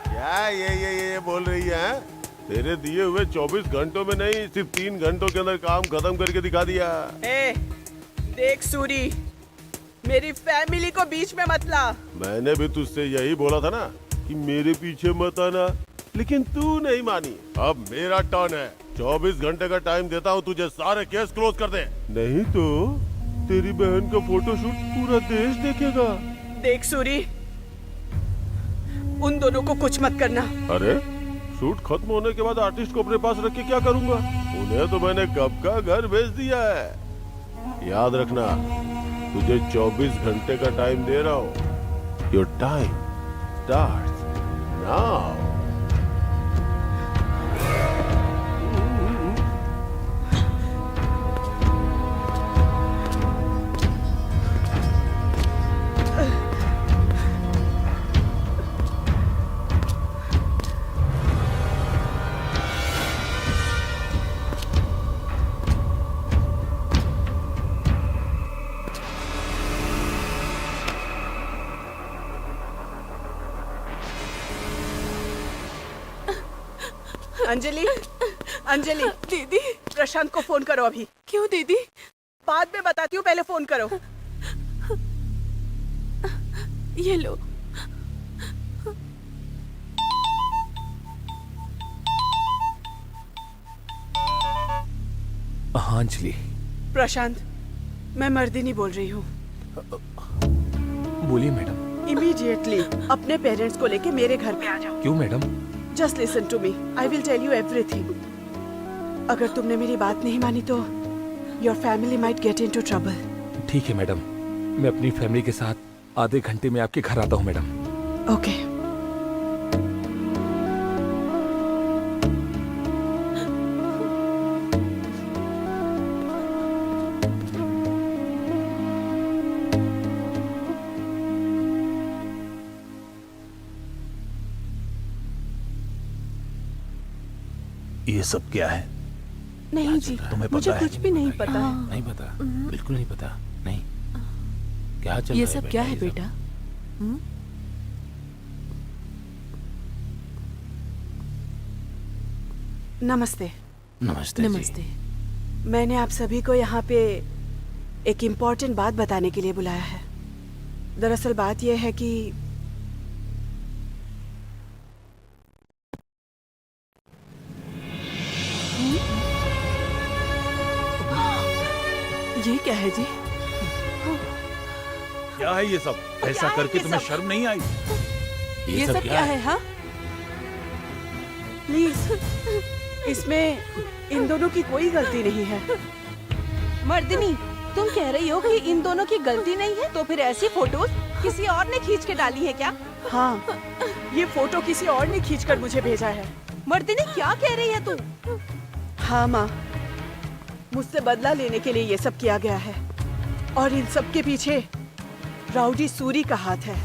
क्या ये बोल रही है? तेरे दिए हुए 24 घंटों में नहीं, सिर्फ 3 घंटों के अंदर काम खत्म करके दिखा दिया। देख सूरी, मेरी फैमिली को बीच में मत ला। मैंने भी तुझसे यही बोला था ना कि मेरे पीछे मत आना, लेकिन तू नहीं मानी। अब मेरा टर्न है, 24 घंटे का टाइम देता हूँ तुझे, सारे केस क्लोज कर दे, नहीं तो तेरी बहन का फोटोशूट पूरा देश देखेगा। देख सूरी, उन दोनों को कुछ मत करना। अरे शूट खत्म होने के बाद आर्टिस्ट को अपने पास रख के क्या करूंगा? उन्हें तो मैंने कब का घर भेज दिया है। याद रखना, तुझे 24 घंटे का टाइम दे रहा हूँ। Your time starts now. Anjali दीदी, प्रशांत को फोन करो अभी। क्यों दीदी? बाद में बताती हूँ, पहले फोन करो। ये लो। हाँ अंजलि। प्रशांत, मैं मर्दिनी बोल रही हूँ। बोलिए मैडम। इमीडिएटली अपने पेरेंट्स को लेके मेरे घर पे आ जाओ। क्यों madam? Just listen to me, I will tell you everything. अगर तुमने मेरी बात नहीं मानी तो your family might get into trouble. ठीक है मैडम, मैं अपनी फैमिली के साथ आधे घंटे में आपके घर आता हूँ मैडम। ओके। ये सब क्या है? नहीं जी, तुम्हें मुझे पता है? कुछ भी नहीं पता। नहीं पता, बिल्कुल नहीं पता। नहीं, क्या चल ये रहा है सब क्या है ये सब? बेटा? नमस्ते। नमस्ते जी। नमस्ते। मैंने आप सभी को यहाँ पे एक इम्पोर्टेंट बात बताने के लिए बुलाया है। दरअसल बात यह है कि ये क्या है जी? क्या है ये सब? ऐसा करके तुम्हें शर्म नहीं आई? ये सब क्या है? हाँ, प्लीज, इसमें इन दोनों की कोई गलती नहीं है। मर्दिनी, तुम कह रही हो कि इन दोनों की गलती नहीं है? तो फिर ऐसी फोटोज किसी और ने खींच के डाली है क्या? हाँ, ये फोटो किसी और ने खींचकर मुझे भेजा है। मर्दिनी, क्या कह रही है तू? हाँ माँ, मुझसे बदला लेने के लिए ये सब किया गया है और इन सब के पीछे राउडी सूरी का हाथ है।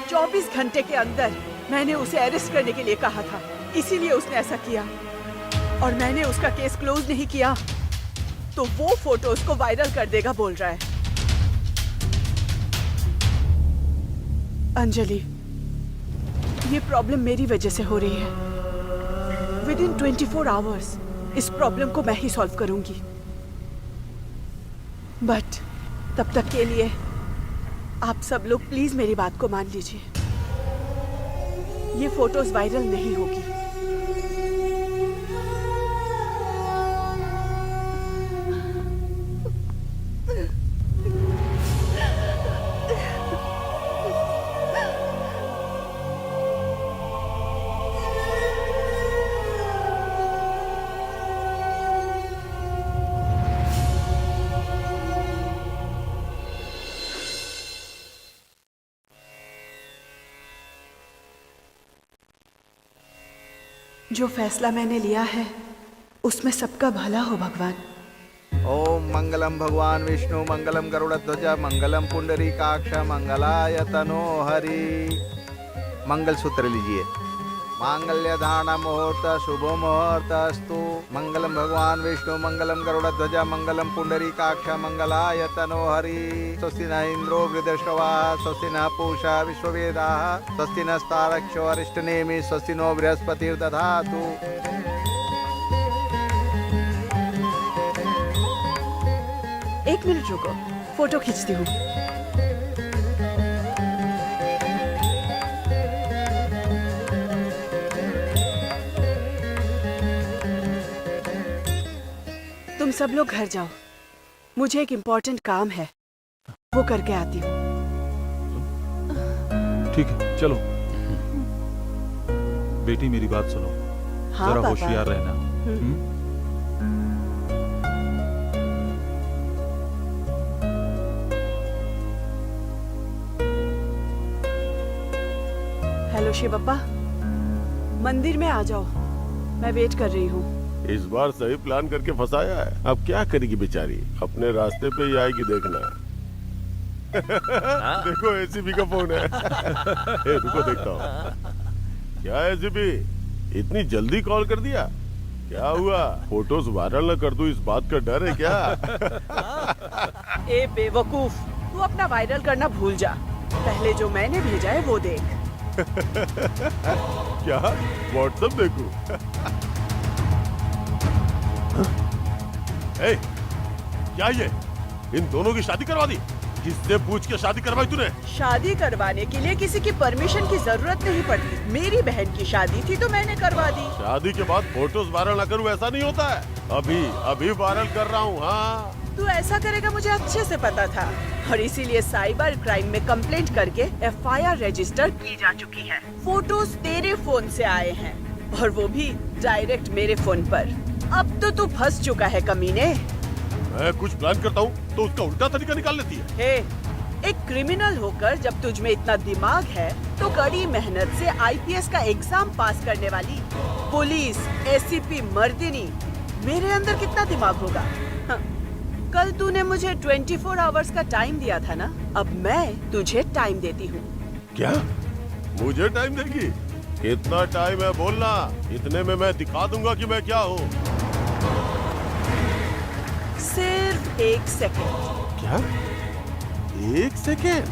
24 घंटे के अंदर मैंने उसे अरेस्ट करने के लिए कहा था, इसीलिए उसने ऐसा किया। और मैंने उसका केस क्लोज नहीं किया तो वो फोटोज को वायरल कर देगा बोल रहा है। अंजलि, ये प्रॉब्लम मेरी वजह से हो रही है। विदिन 24 आवर्स इस प्रॉब्लम को मैं ही सॉल्व करूंगी। बट तब तक के लिए आप सब लोग प्लीज मेरी बात को मान लीजिए। ये फोटोज वायरल नहीं होगी। जो फैसला मैंने लिया है उसमें सबका भला हो भगवान। ओम मंगलम भगवान विष्णु मंगलम गरुड़ध्वज मंगलम पुंडरीकाक्ष मंगलाय तनो हरि। मंगल सूत्र लीजिए। मांगल्य धारण मुहूर्त शुभ मुहूर्त अस्तु। मंगलम भगवान विष्णु मंगलम गरुड़ध्वज मंगलम पुंडरीकाक्ष मंगलाय तनो हरि। स्वस्ति न इंद्रो वृद्धश्रवाः स्वस्ति न पूषा विश्ववेदाः स्वस्ति नस्तारक्षो अरिष्टनेमि स्वस्ति नो बृहस्पतिर्दधातु। एक मिनट रुको, फोटो खींचती हूँ। तुम सब लोग घर जाओ, मुझे एक इम्पोर्टेंट काम है, वो करके आती हूँ। ठीक है, चलो। बेटी मेरी बात सुनो, हाँ, जरा पापा। होशियार रहना। हेलो शिवप्पा, मंदिर में आ जाओ, मैं वेट कर रही हूँ। इस बार सही प्लान करके फंसाया है। अब क्या करेगी बेचारी, अपने रास्ते पे ही आएगी देखना। देखो एसीपी का फोन है। रुको देखता हूँ। क्या एसीपी, इतनी जल्दी कॉल कर दिया? क्या हुआ, फोटोज वायरल न कर दूं इस बात का डर है क्या? ए बेवकूफ, तू अपना वायरल करना भूल जा, पहले जो मैंने भेजा है वो देख। क्या व्हाट्सएप देखूं? ए, क्या ये इन दोनों की शादी करवा दी? किससे पूछ के शादी करवाई तूने? शादी करवाने के लिए किसी की परमिशन की जरूरत नहीं पड़ती। मेरी बहन की शादी थी तो मैंने करवा दी। शादी के बाद फोटोज वायरल न करूं ऐसा नहीं होता है। अभी वायरल कर रहा हूँ। हाँ, तू ऐसा करेगा मुझे अच्छे से पता था, और इसीलिए साइबर क्राइम में कंप्लेंट करके FIR रजिस्टर की जा चुकी है। फोटोज तेरे फोन से आए हैं और वो भी डायरेक्ट मेरे फोन पर। अब तो तू फंस चुका है कमीने। मैं कुछ प्लान करता हूँ तो उसका उल्टा तरीका निकाल लेती है। हे, एक क्रिमिनल होकर जब तुझ में इतना दिमाग है तो कड़ी मेहनत से IPS का एग्जाम पास करने वाली पुलिस ACP मर्दिनी, मेरे अंदर कितना दिमाग होगा। हाँ, कल तूने मुझे 24 आवर्स का टाइम दिया था ना, अब मैं तुझे टाइम देती हूँ। क्या मुझे टाइम देगी? कितना टाइम है बोलना, इतने में मैं दिखा दूंगा कि मैं क्या हूँ। सिर्फ 1 सेकेंड। क्या 1 सेकेंड?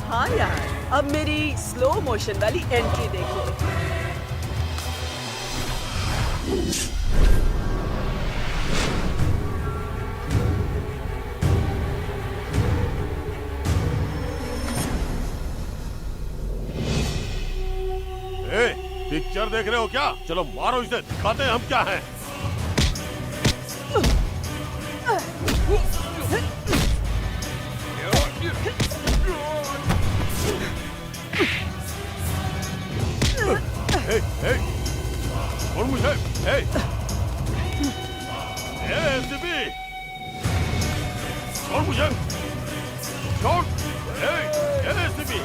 हाँ यार, अब मेरी स्लो मोशन वाली एंट्री देखो। पिक्चर देख रहे हो क्या? चलो मारो इसे, दिखाते हैं हम क्या हैं। छोड़ मुझे। एसीपी, छोड़ मुझे, छोड़। एसीपी,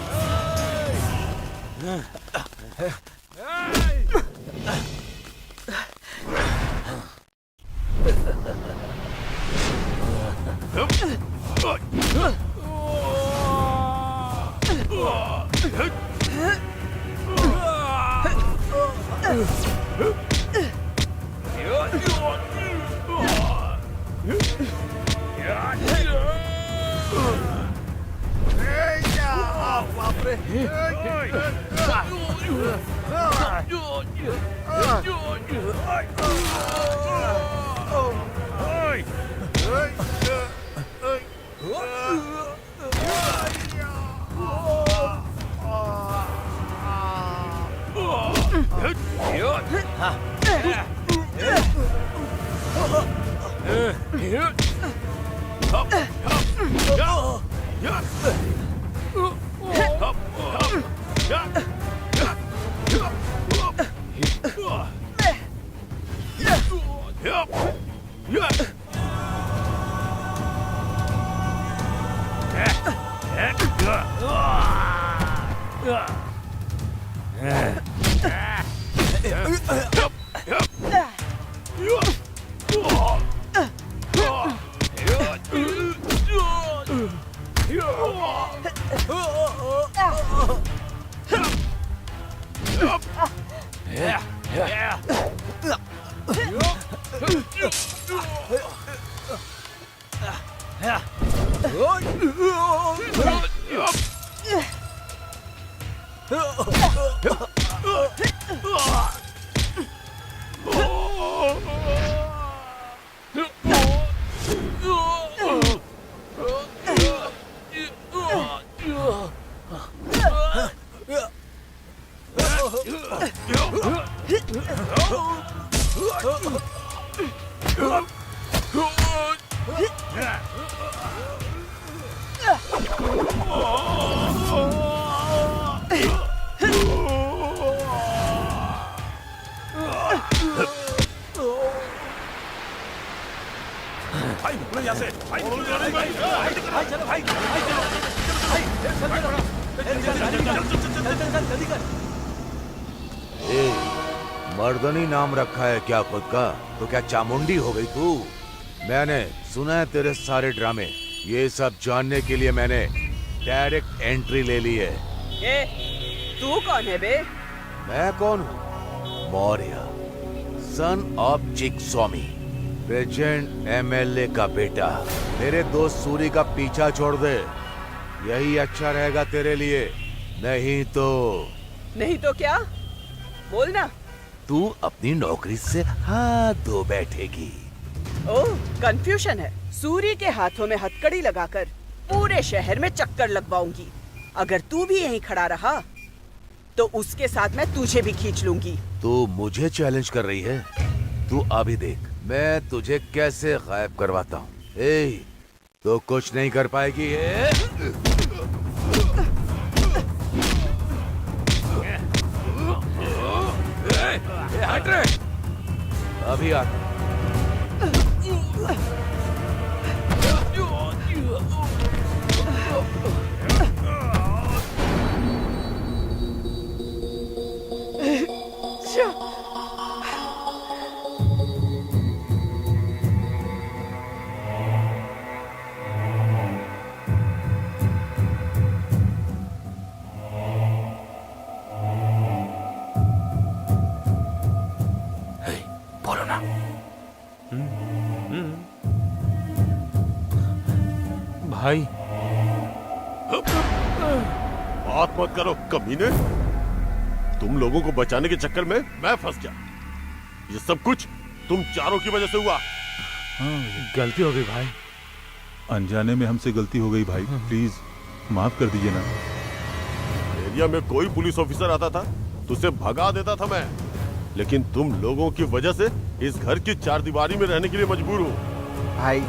मर्दनी नाम रखा है क्या खुद का? तो क्या चामुंडी हो गई तू? मैंने सुना है तेरे सारे ड्रामे। ये सब जानने के लिए मैंने डायरेक्ट एंट्री ले ली है। तू कौन है बे? मैं कौन हूँ? मौर्य, सन ऑफ चिक स्वामी, प्रेजेंट एमएलए का बेटा। मेरे दोस्त सूरी का पीछा छोड़ दे, यही अच्छा रहेगा तेरे लिए। नहीं तो क्या? बोल ना। तू अपनी नौकरी से हाथ धो बैठेगी। ओह, कंफ्यूजन है। सूरी के हाथों में हथकड़ी लगाकर पूरे शहर में चक्कर लगवाऊंगी। अगर तू भी यहीं खड़ा रहा तो उसके साथ मैं तुझे भी खींच लूंगी। तू मुझे चैलेंज कर रही है? तू अभी देख मैं तुझे कैसे गायब करवाता हूँ। तो कुछ नहीं कर पाएगी। हट रे, अभी आ। भाई बात मत करो कमीने। तुम लोगों को बचाने के चक्कर में मैं फंस गया। ये सब कुछ तुम चारों की वजह से हुआ। गलती हो गई भाई, अनजाने में हमसे गलती हो गई भाई, प्लीज माफ कर दीजिए ना। एरिया में कोई पुलिस ऑफिसर आता था तो उसे भगा देता था मैं, लेकिन तुम लोगों की वजह से इस घर की चारदीवारी में रहने के लिए मजबूर हूँ। भाई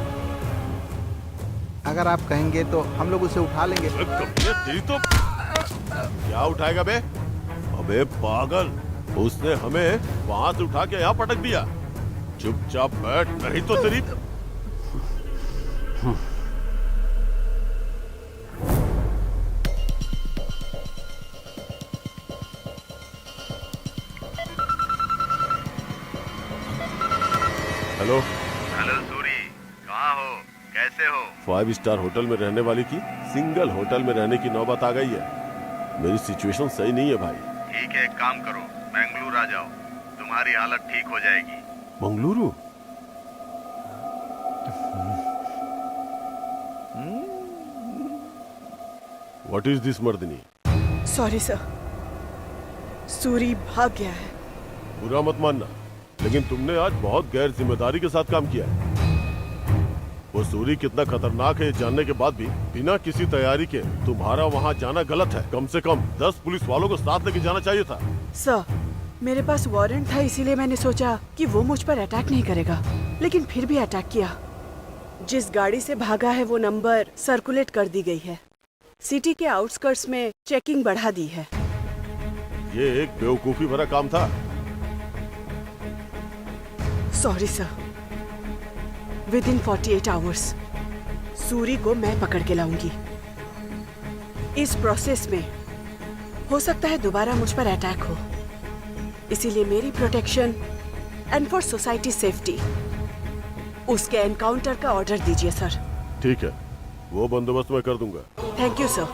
अगर आप कहेंगे तो हम लोग उसे उठा लेंगे। तेरी तो क्या उठाएगा बे? अबे पागल, उसने हमें वहां से उठा के यहाँ पटक दिया। चुपचाप बैठ, नहीं तो तेरी हेलो हेलो सूरी, कहाँ हो, कैसे हो? 5 स्टार होटल में रहने वाली की सिंगल होटल में रहने की नौबत आ गई है। मेरी सिचुएशन सही नहीं है भाई। ठीक है, एक काम करो, बेंगलुरु आ जाओ, तुम्हारी हालत ठीक हो जाएगी। मंगलुरु? व्हाट इज दिस मर्दिनी? सॉरी सर, सूरी भाग गया है। बुरा मत मानना, लेकिन तुमने आज बहुत गैर जिम्मेदारी के साथ काम किया है। वो सूरी कितना खतरनाक है ये जानने के बाद भी बिना किसी तैयारी के तुम्हारा वहाँ जाना गलत है। कम से कम 10 पुलिस वालों को साथ लेके जाना चाहिए था। सर, मेरे पास वारंट था, इसीलिए मैंने सोचा कि वो मुझ पर अटैक नहीं करेगा, लेकिन फिर भी अटैक किया। जिस गाड़ी से भागा है वो नंबर सर्कुलेट कर दी गई है। सिटी के आउटस्कर्ट्स में चेकिंग बढ़ा दी है। ये एक बेवकूफी भरा काम था। Sorry sir, within 48 hours Suri को मैं पकड़ के लाऊंगी। इस प्रोसेस में हो सकता है दोबारा मुझ पर अटैक हो, इसीलिए मेरी protection and for society safety उसके एनकाउंटर का ऑर्डर दीजिए सर। ठीक है, वो बंदोबस्त मैं कर दूंगा। Thank you sir.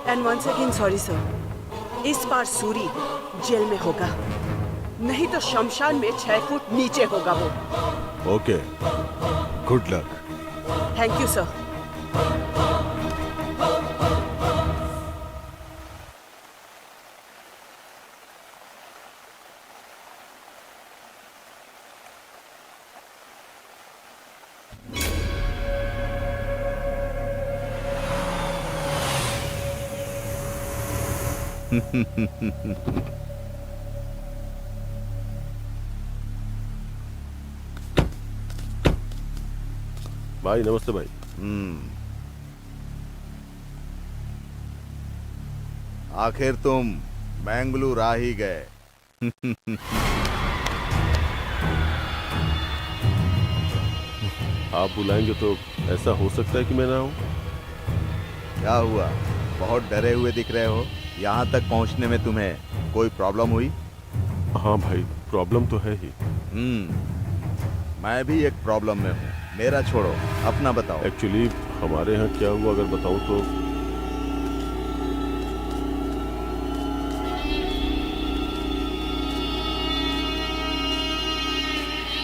And once again sorry sir, इस बार सूरी जेल में होगा, नहीं तो शमशान में 6 फुट नीचे होगा वो। Okay, good luck. Thank you sir. भाई नमस्ते भाई। आखिर तुम बेंगलुरु आ ही गए। आप बुलाएंगे तो ऐसा हो सकता है कि मैं ना आऊं। क्या हुआ, बहुत डरे हुए दिख रहे हो? यहाँ तक पहुँचने में तुम्हें कोई प्रॉब्लम हुई? हाँ भाई, प्रॉब्लम तो है ही। मैं भी एक प्रॉब्लम में हूँ। मेरा छोड़ो, अपना बताओ। एक्चुअली हमारे यहाँ क्या हुआ अगर बताऊं तो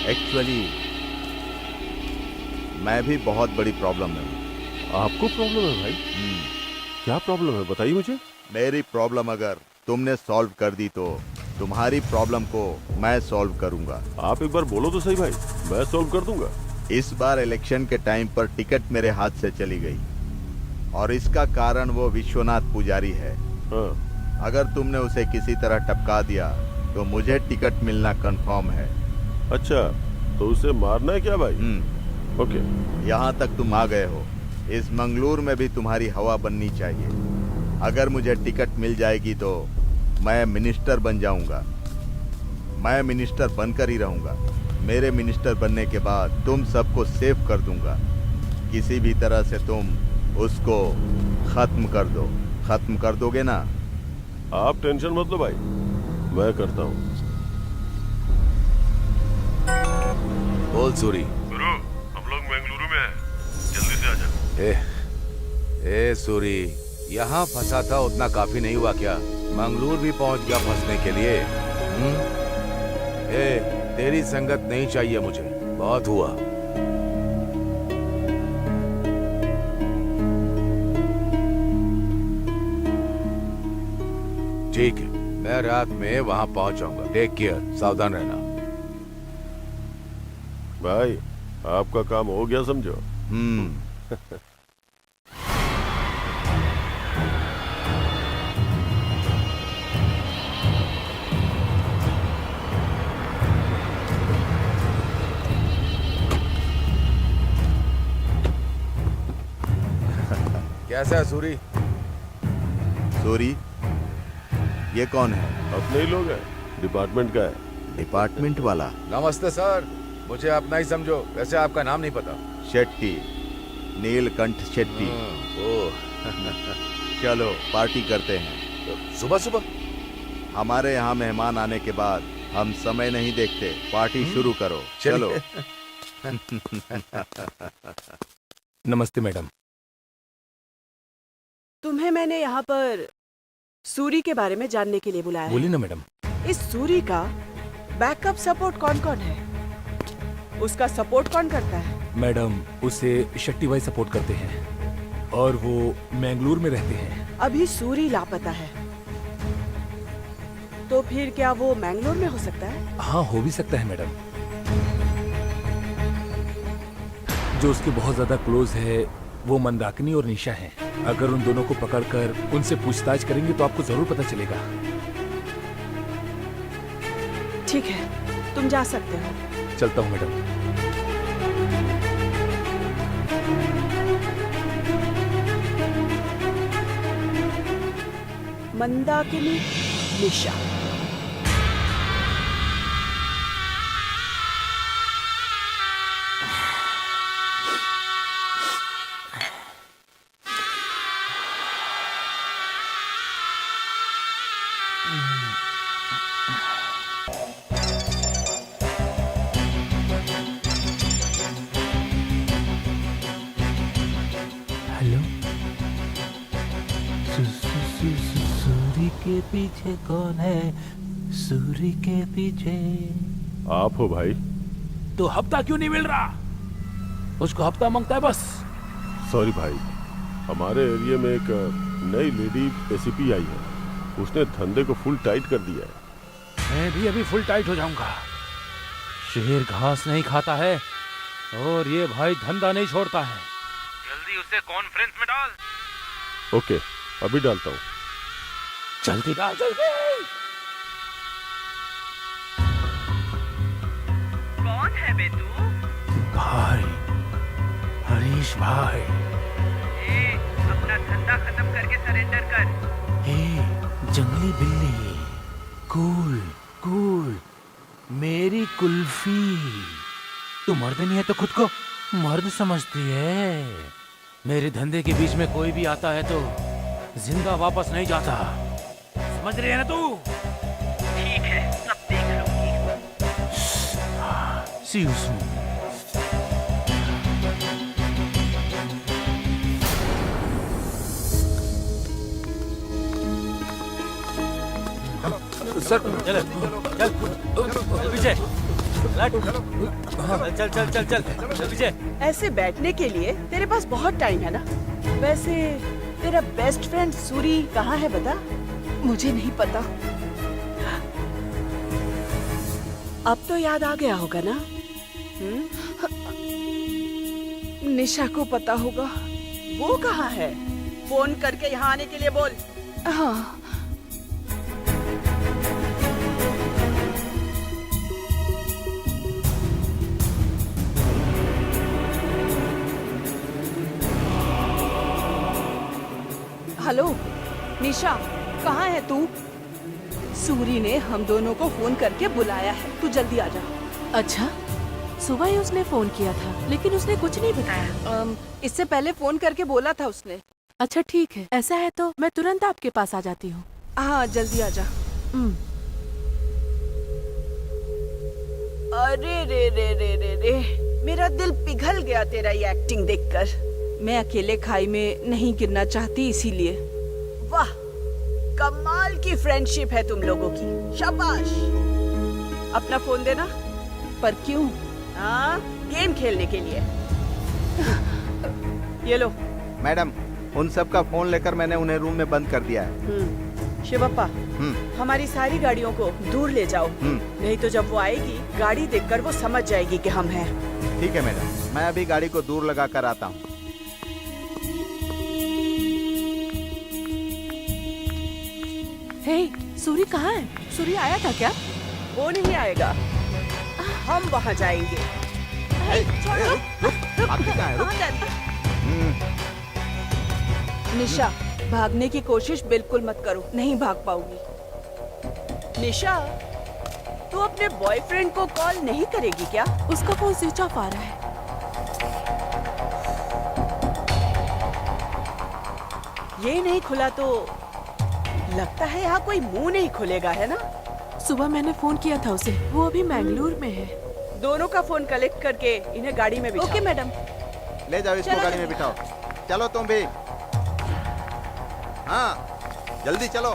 एक्चुअली मैं भी बहुत बड़ी प्रॉब्लम में हूँ। आपको प्रॉब्लम है भाई? क्या प्रॉब्लम है बताइए मुझे। मेरी प्रॉब्लम अगर तुमने सॉल्व कर दी तो तुम्हारी प्रॉब्लम को मैं सॉल्व करूंगा। आप एक बार बोलो तो सही भाई, मैं सॉल्व कर दूंगा। इस बार इलेक्शन के टाइम पर टिकट मेरे हाथ से चली गई और इसका कारण वो विश्वनाथ पुजारी है। हाँ। अगर तुमने उसे किसी तरह टपका दिया तो मुझे टिकट मिलना कंफर्म है। अच्छा, तो उसे मारना है क्या भाई? ओके। यहाँ तक तुम आ गए हो, इस मंगलूर में भी तुम्हारी हवा बननी चाहिए। अगर मुझे टिकट मिल जाएगी तो मैं मिनिस्टर बन जाऊंगा। मैं मिनिस्टर बनकर ही रहूंगा। मेरे मिनिस्टर बनने के बाद तुम सबको सेव कर दूंगा। किसी भी तरह से तुम उसको खत्म कर दो। खत्म कर दोगे ना? आप टेंशन मत लो भाई, मैं करता हूँ। बोल सूरी। गुरु, हम लोग बेंगलुरु में हैं, जल्दी से आ जा। ए सूरी, यहाँ फंसा था उतना काफी नहीं हुआ क्या? मंगलूर भी पहुंच गया फंसने के लिए। ए, तेरी संगत नहीं चाहिए मुझे, बहुत हुआ। ठीक है, मैं रात में वहां पहुंच जाऊंगा। टेक केयर, सावधान रहना। भाई आपका काम हो गया समझो। कैसा है सूरी? सूरी, ये कौन है? अपने ही लोग हैं, डिपार्टमेंट का है। डिपार्टमेंट वाला? नमस्ते सर, मुझे अपना ही समझो। वैसे आपका नाम नहीं पता। शेट्टी, नीलकंठ शेट्टी। ओह चलो पार्टी करते हैं। सुबह सुबह? हमारे यहाँ मेहमान आने के बाद हम समय नहीं देखते, पार्टी शुरू करो। चलो। नमस्ते मैडम। तुम्हें मैंने यहाँ पर सूरी के बारे में जानने के लिए बुलाया है। बोलिए ना मैडम। इस सूरी का बैकअप सपोर्ट कौन कौन है? उसका सपोर्ट कौन करता है? मैडम, उसे शट्टी भाई सपोर्ट करते हैं और वो मैंगलोर में रहते हैं। अभी सूरी लापता है, तो फिर क्या वो मैंगलोर में हो सकता है? हाँ, हो भी सकता है मैडम। जो उसके बहुत ज्यादा क्लोज है वो मंदाकिनी और निशा हैं। अगर उन दोनों को पकड़कर उनसे पूछताछ करेंगे तो आपको जरूर पता चलेगा। ठीक है, तुम जा सकते हो। चलता हूँ मैडम। मंदाकिनी, निशा। हेलो, सूरी के पीछे कौन है? सूरी के पीछे आप हो भाई? तो हफ्ता क्यों नहीं मिल रहा? उसको हफ्ता मांगता है बस। सॉरी भाई, हमारे एरिया में एक नई लेडी एसीपी आई है। उसने धंधे को फुल टाइट कर दिया है। मैं भी अभी फुल टाइट हो जाऊंगा। शेर घास नहीं खाता है और ये भाई धंधा नहीं छोड़ता है। जल्दी उसे कॉन्फ्रेंस में डाल। ओके, अभी डालता हूँ। जल्दी डाल, जल्दी। कौन है बे तू? भाई, हरीश भाई। अपना धंधा खत्म करके सरेंडर कर। जंगली बिल्ली, कूल कूल, मेरी कुल्फी। तू मर्द नहीं है तो खुद को मर्द समझती है। मेरे धंधे के बीच में कोई भी आता है तो जिंदा वापस नहीं जाता। समझ रही है ना तू? ठीक है, सब देख लूंगी। See you soon. सर, चल पीछे, चल चल चल चल चल पीछे। ऐसे बैठने के लिए तेरे पास बहुत टाइम है ना? वैसे तेरा बेस्ट फ्रेंड सूरी कहाँ है बता? मुझे नहीं पता। अब तो याद आ गया होगा ना? निशा को पता होगा। वो कहाँ है? फोन करके यहाँ आने के लिए बोल। हाँ, हेलो निशा, कहाँ है तू? सूरी ने हम दोनों को फोन करके बुलाया है, तू जल्दी आ जा। अच्छा, सुबह ही उसने फोन किया था लेकिन उसने कुछ नहीं बताया। इससे पहले फोन करके बोला था उसने। अच्छा ठीक है, ऐसा है तो मैं तुरंत आपके पास आ जाती हूँ। हाँ जल्दी आ जा। अरे रे रे रे रे रे, मेरा दिल पिघल गया तेरा ये एक्टिंग देखकर। मैं अकेले खाई में नहीं गिरना चाहती, इसीलिए। वाह, कमाल की फ्रेंडशिप है तुम लोगों की, शाबाश। अपना फोन देना। पर क्यों? हाँ, गेम खेलने के लिए। ये लो। मैडम, उन सब का फोन लेकर मैंने उन्हें रूम में बंद कर दिया है। शिवप्पा, हमारी सारी गाड़ियों को दूर ले जाओ, नहीं तो जब वो आएगी गाड़ी देखकर वो समझ जाएगी कि हम हैं। ठीक है मैडम, मैं अभी गाड़ी को दूर लगा कर आता हूँ। हे, सूरी कहाँ है? सूरी आया था क्या? वो नहीं आएगा, हम वहाँ जाएंगे। निशा, भागने की कोशिश बिल्कुल मत करो, नहीं भाग पाओगी। निशा, तू अपने बॉयफ्रेंड को कॉल नहीं करेगी क्या? उसका फोन स्विच ऑफ आ रहा है। ये नहीं खुला तो लगता है यहाँ कोई मुंह नहीं खुलेगा, है ना? सुबह मैंने फोन किया था उसे, वो अभी मैंगलोर में है। दोनों का फोन कलेक्ट करके इन्हें गाड़ी में बिठाओ। Okay madam. ले जाओ इसको गाड़ी में बिठाओ। चलो तुम भी। हाँ, जल्दी चलो।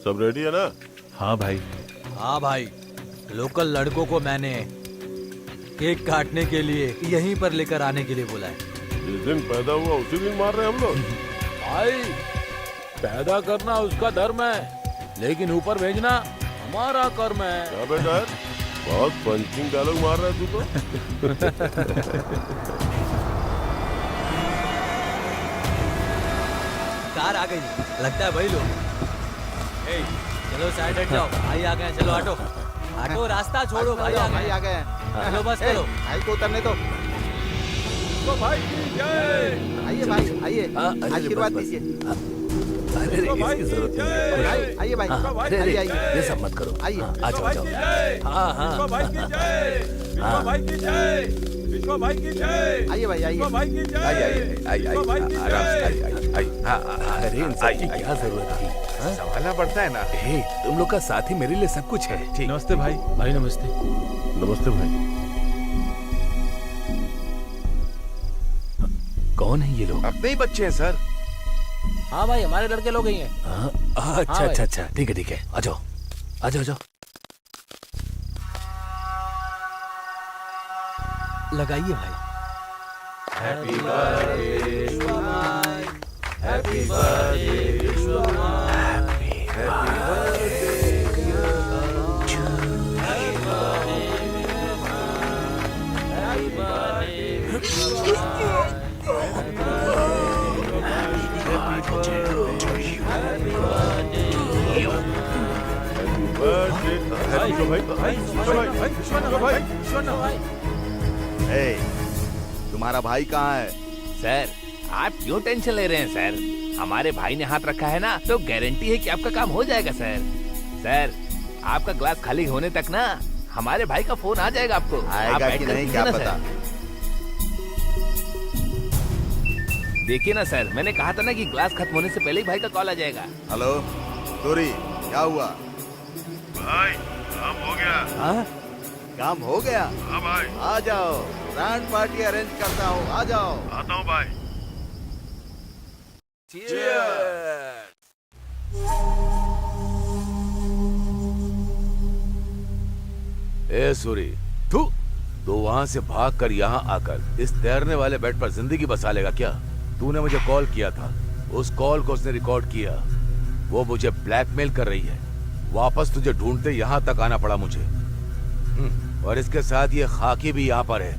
सब रेडी है ना? हाँ भाई। हाँ भाई, लोकल लड़कों को मैंने केक काटने के लिए यहीं पर लेकर आने के लिए बोला है। जिस दिन पैदा हुआ उसी दिन मार रहे हम लोग। भाई, पैदा करना उसका धर्म है, लेकिन ऊपर भेजना हमारा कर्म है। क्या बेटा है? बहुत पंचिंग डायलॉग मार रहा है तू तो। कार आ गई, लगता है भाई लोग। चलो साइड हट जाओ, भाई आ गए। चलो ऑटो, ऑटो रास्ता छोड़ो, भाई आ गए। चलो बस करो, भाई को उतरने दो। तो भाई की जय। आइए भाई, आइए, आशीर्वाद दीजिए। अरे इसकी जरूरत नहीं है। आइए भाई, अरे ये सब मत करो। आइए, आ जाओ जाओ। हाँ हाँ। विश्व भाई की जय। विश्व भाई की जय। विश्व भाई की जय। आइए भाई, आइए। विश्व भाई की जय। आइए विश्व भाई की आराम से जय। आइए। अरे इन सब की क्या जरूरत थी? संभालना पड़ता है ना। हे, तुम लोग का साथ ही मेरे लिए सब कुछ है। ठीक। नमस्ते भाई। भाई नमस्ते। नमस्ते भाई। कौन है ये लोग? अपने ही बच्चे हैं सर। हाँ भाई, हमारे लड़के लोग ही हैं। अच्छा अच्छा अच्छा, ठीक है। आ जाओ आ जाओ। लगाइए भाई। Happy birthday Vishwamay. Happy birthday Vishwamay. Happy birthday तुम्हारा भाई कहाँ है? सर, आप क्यों टेंशन ले रहे हैं सर? हमारे भाई ने हाथ रखा है ना, तो गारंटी है कि आपका काम हो जाएगा सर। सर, आपका ग्लास खाली होने तक ना हमारे भाई का फोन आ जाएगा आपको। आएगा कि नहीं क्या पता। देखिए ना सर, मैंने कहा था ना कि ग्लास खत्म होने से पहले ही भाई का कॉल आ जाएगा। हेलो सूरी, क्या हुआ? भाई काम हो गया। हाँ? काम हो गया? हाँ भाई। आ जाओ, ग्रैंड पार्टी अरेंज करता हूँ, आ जाओ। आता हूँ भाई। ए सूरी, तू वहाँ से भागकर यहाँ आकर इस तैरने वाले बेड पर जिंदगी बसा लेगा क्या? तूने मुझे कॉल किया था, उस कॉल को उसने रिकॉर्ड किया। वो मुझे ब्लैकमेल कर रही है। वापस तुझे ढूंढते यहाँ तक आना पड़ा मुझे। और इसके साथ ये खाकी भी यहाँ पर है।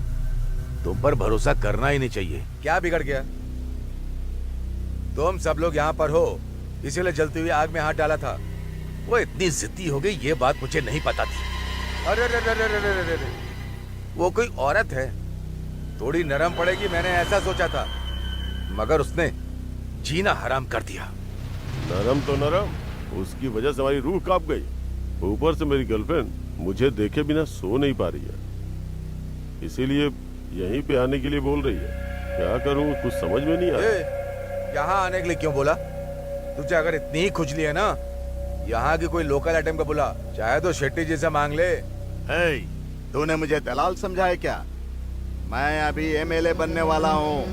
तुम पर भरोसा करना ही नहीं चाहिए। क्या बिगड़ गया? तुम सब लोग यहाँ पर हो, इसीलिए जलती हुई आग में हाथ डाला था। वो इतनी जिद्दी हो गई, ये बात मुझे नहीं पता थी। अरे रे रे रे रे रे रे रे। वो कोई औरत है, थोड़ी नरम पड़ेगी मैंने ऐसा सोचा था, मगर उसने जीना हराम कर दिया। नरम तो नरम, उसकी वजह से हमारी रूह कांप गई। ऊपर से मेरी गर्लफ्रेंड मुझे देखे बिना सो नहीं पा रही है, इसीलिए यहीं पे आने के लिए बोल रही है। क्या करूं, कुछ समझ में नहीं आ रहा। यहाँ आने के लिए क्यों बोला? तुझे अगर इतनी ही खुजली है ना, यहाँ की कोई लोकल आइटम का बुला, चाहे तो शेट्टी जी से मांग ले। तूने मुझे दलाल समझा है क्या? मैं अभी एमएलए बनने वाला हूँ,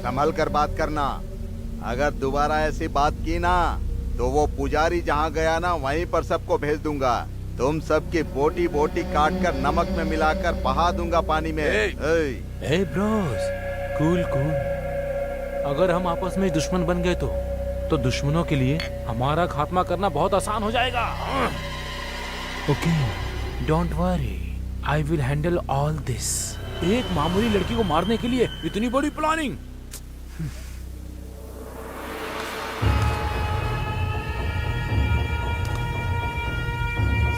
संभल कर बात करना। अगर दोबारा ऐसी बात की ना तो वो पुजारी जहाँ गया ना वहीं पर सबको भेज दूंगा। तुम सबकी बोटी बोटी काट कर नमक में मिलाकर बहा दूंगा पानी में। ए ब्रोस, कूल कूल। अगर हम आपस में दुश्मन बन गए तो दुश्मनों के लिए हमारा खात्मा करना बहुत आसान हो जाएगा। Okay, don't worry, I will handle all this. एक मामूली लड़की को मारने के लिए इतनी बड़ी प्लानिंग।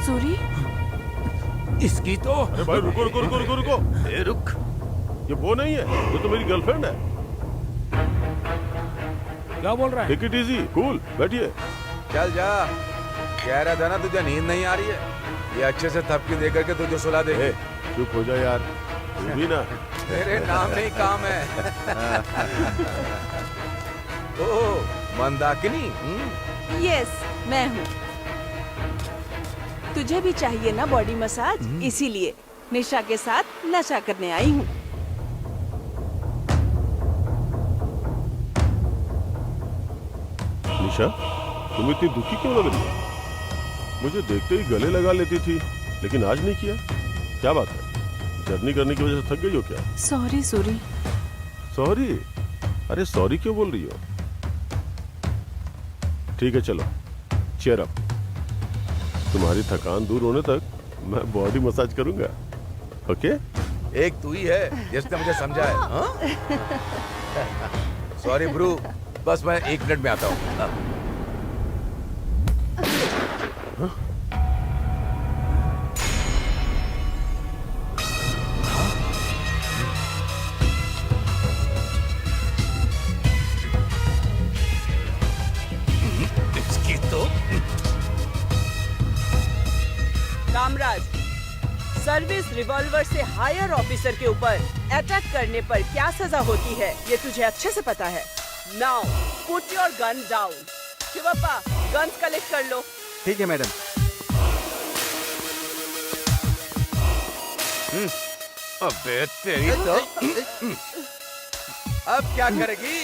सूरी, इसकी तो अरे भाई रुको रुको रुको रुको रुको। ए, रुक। ये वो नहीं है, ये तो मेरी गर्लफ्रेंड है। क्या बोल रहा है? टेक इट इजी, कूल, बैठिए। चल जा, कह रहा था ना तुझे नींद नहीं आ रही है। ये अच्छे से थपकी दे करके तुझे सुला दे। ए, चुप हो जा यार, तू भी ना। तेरे नाम में ही काम है। ओह, मंदाकिनी। यस, मैं हूँ। तुझे भी चाहिए ना बॉडी मसाज, इसीलिए निशा के साथ नशा करने आई हूँ। निशा, तुम इतनी दुखी क्यों लग रही हो? मुझे देखते ही गले लगा लेती थी, लेकिन आज नहीं किया। क्या बात है? जर्नी करने की वजह से थक गई हो क्या? सॉरी सूरी। सॉरी? अरे सॉरी क्यों बोल रही हो? ठीक है चलो, चेयर अप। तुम्हारी थकान दूर होने तक मैं बॉडी मसाज करूंगा। ओके? एक तू ही है जिसने मुझे समझाया। सॉरी ब्रू, बस मैं 1 मिनट में आता हूँ। इसकी तो कामराज, सर्विस रिवॉल्वर से हायर ऑफिसर के ऊपर अटैक करने पर क्या सजा होती है ये तुझे अच्छे से पता है। Now put your gun down. Shivappa, guns collect कर लो। ठीक है मैडम। अबे तेरी तो अब क्या करेगी?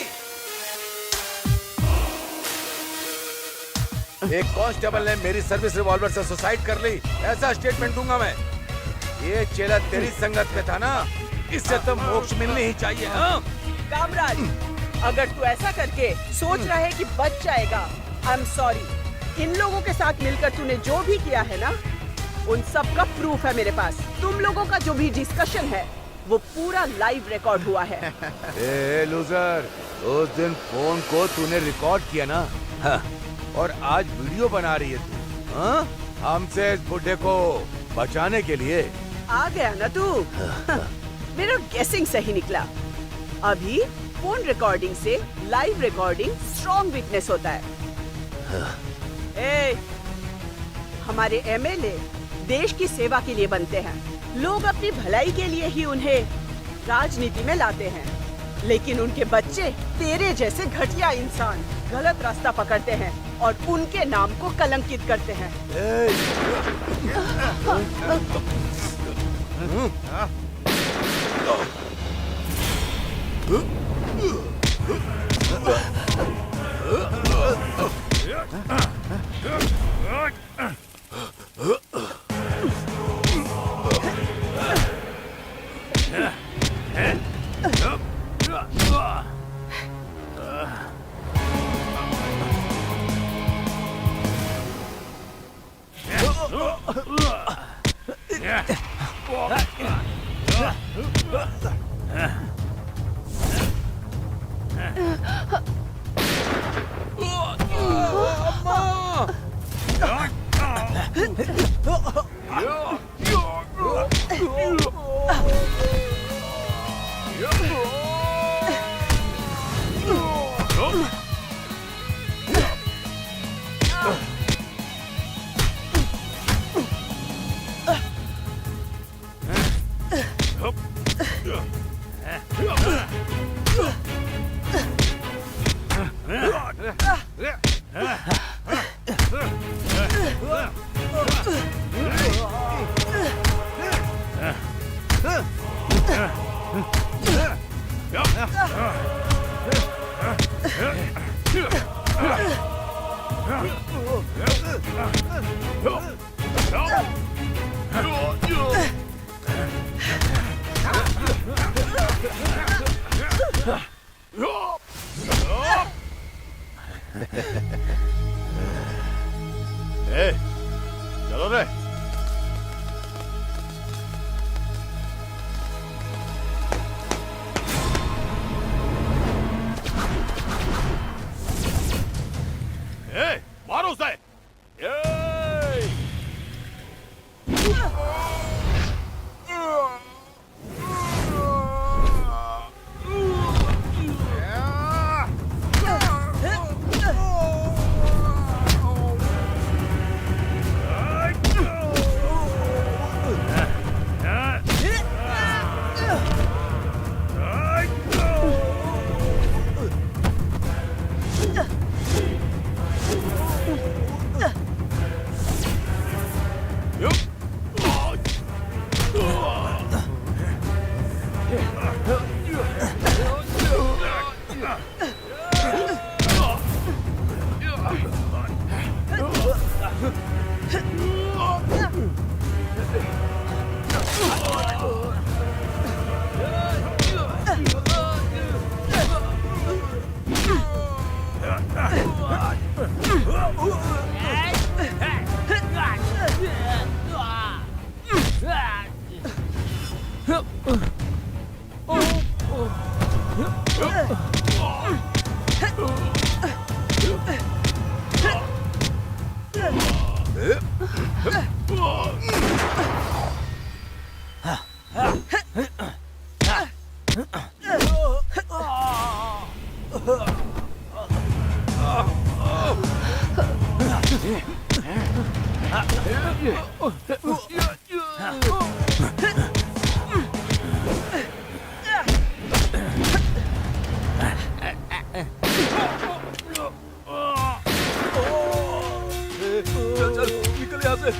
एक कांस्टेबल ने मेरी सर्विस रिवॉल्वर से सुसाइड कर ली, ऐसा स्टेटमेंट दूंगा मैं। ये चेला तेरी संगत पे था ना, इससे तो मोक्ष मिलनी ही चाहिए। कामराज, अगर तू ऐसा करके सोच रहा है कि बच जाएगा, आई एम सॉरी। इन लोगों के साथ मिलकर तूने जो भी किया है ना, उन सब का प्रूफ है मेरे पास। तुम लोगों का जो भी डिस्कशन है वो पूरा लाइव रिकॉर्ड हुआ है। ए लूजर, उस दिन फोन को तूने रिकॉर्ड किया ना, और आज वीडियो बना रही है तू। हमसे इस बुड्ढे को बचाने के लिए आ गया ना तू। मेरा गेसिंग सही निकला। अभी फोन रिकॉर्डिंग से लाइव रिकॉर्डिंग स्ट्रॉन्ग विटनेस होता है। हमारे एमएलए देश की सेवा के लिए बनते हैं। लोग अपनी भलाई के लिए ही उन्हें राजनीति में लाते हैं, लेकिन उनके बच्चे तेरे जैसे घटिया इंसान गलत रास्ता पकड़ते हैं और उनके नाम को कलंकित करते हैं। ए, चलो रे। ए, मारो उसे। चल निकल यहाँ से।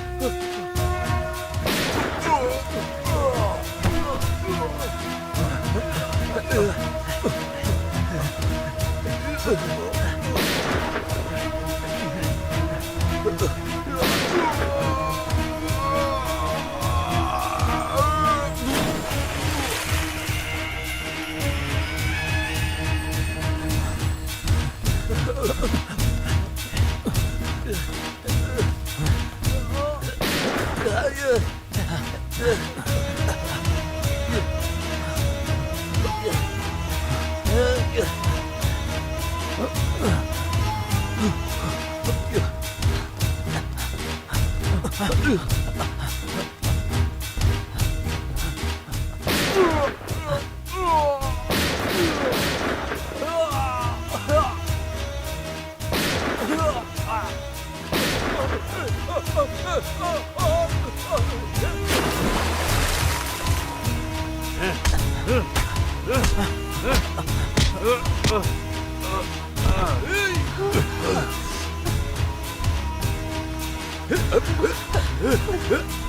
Huh?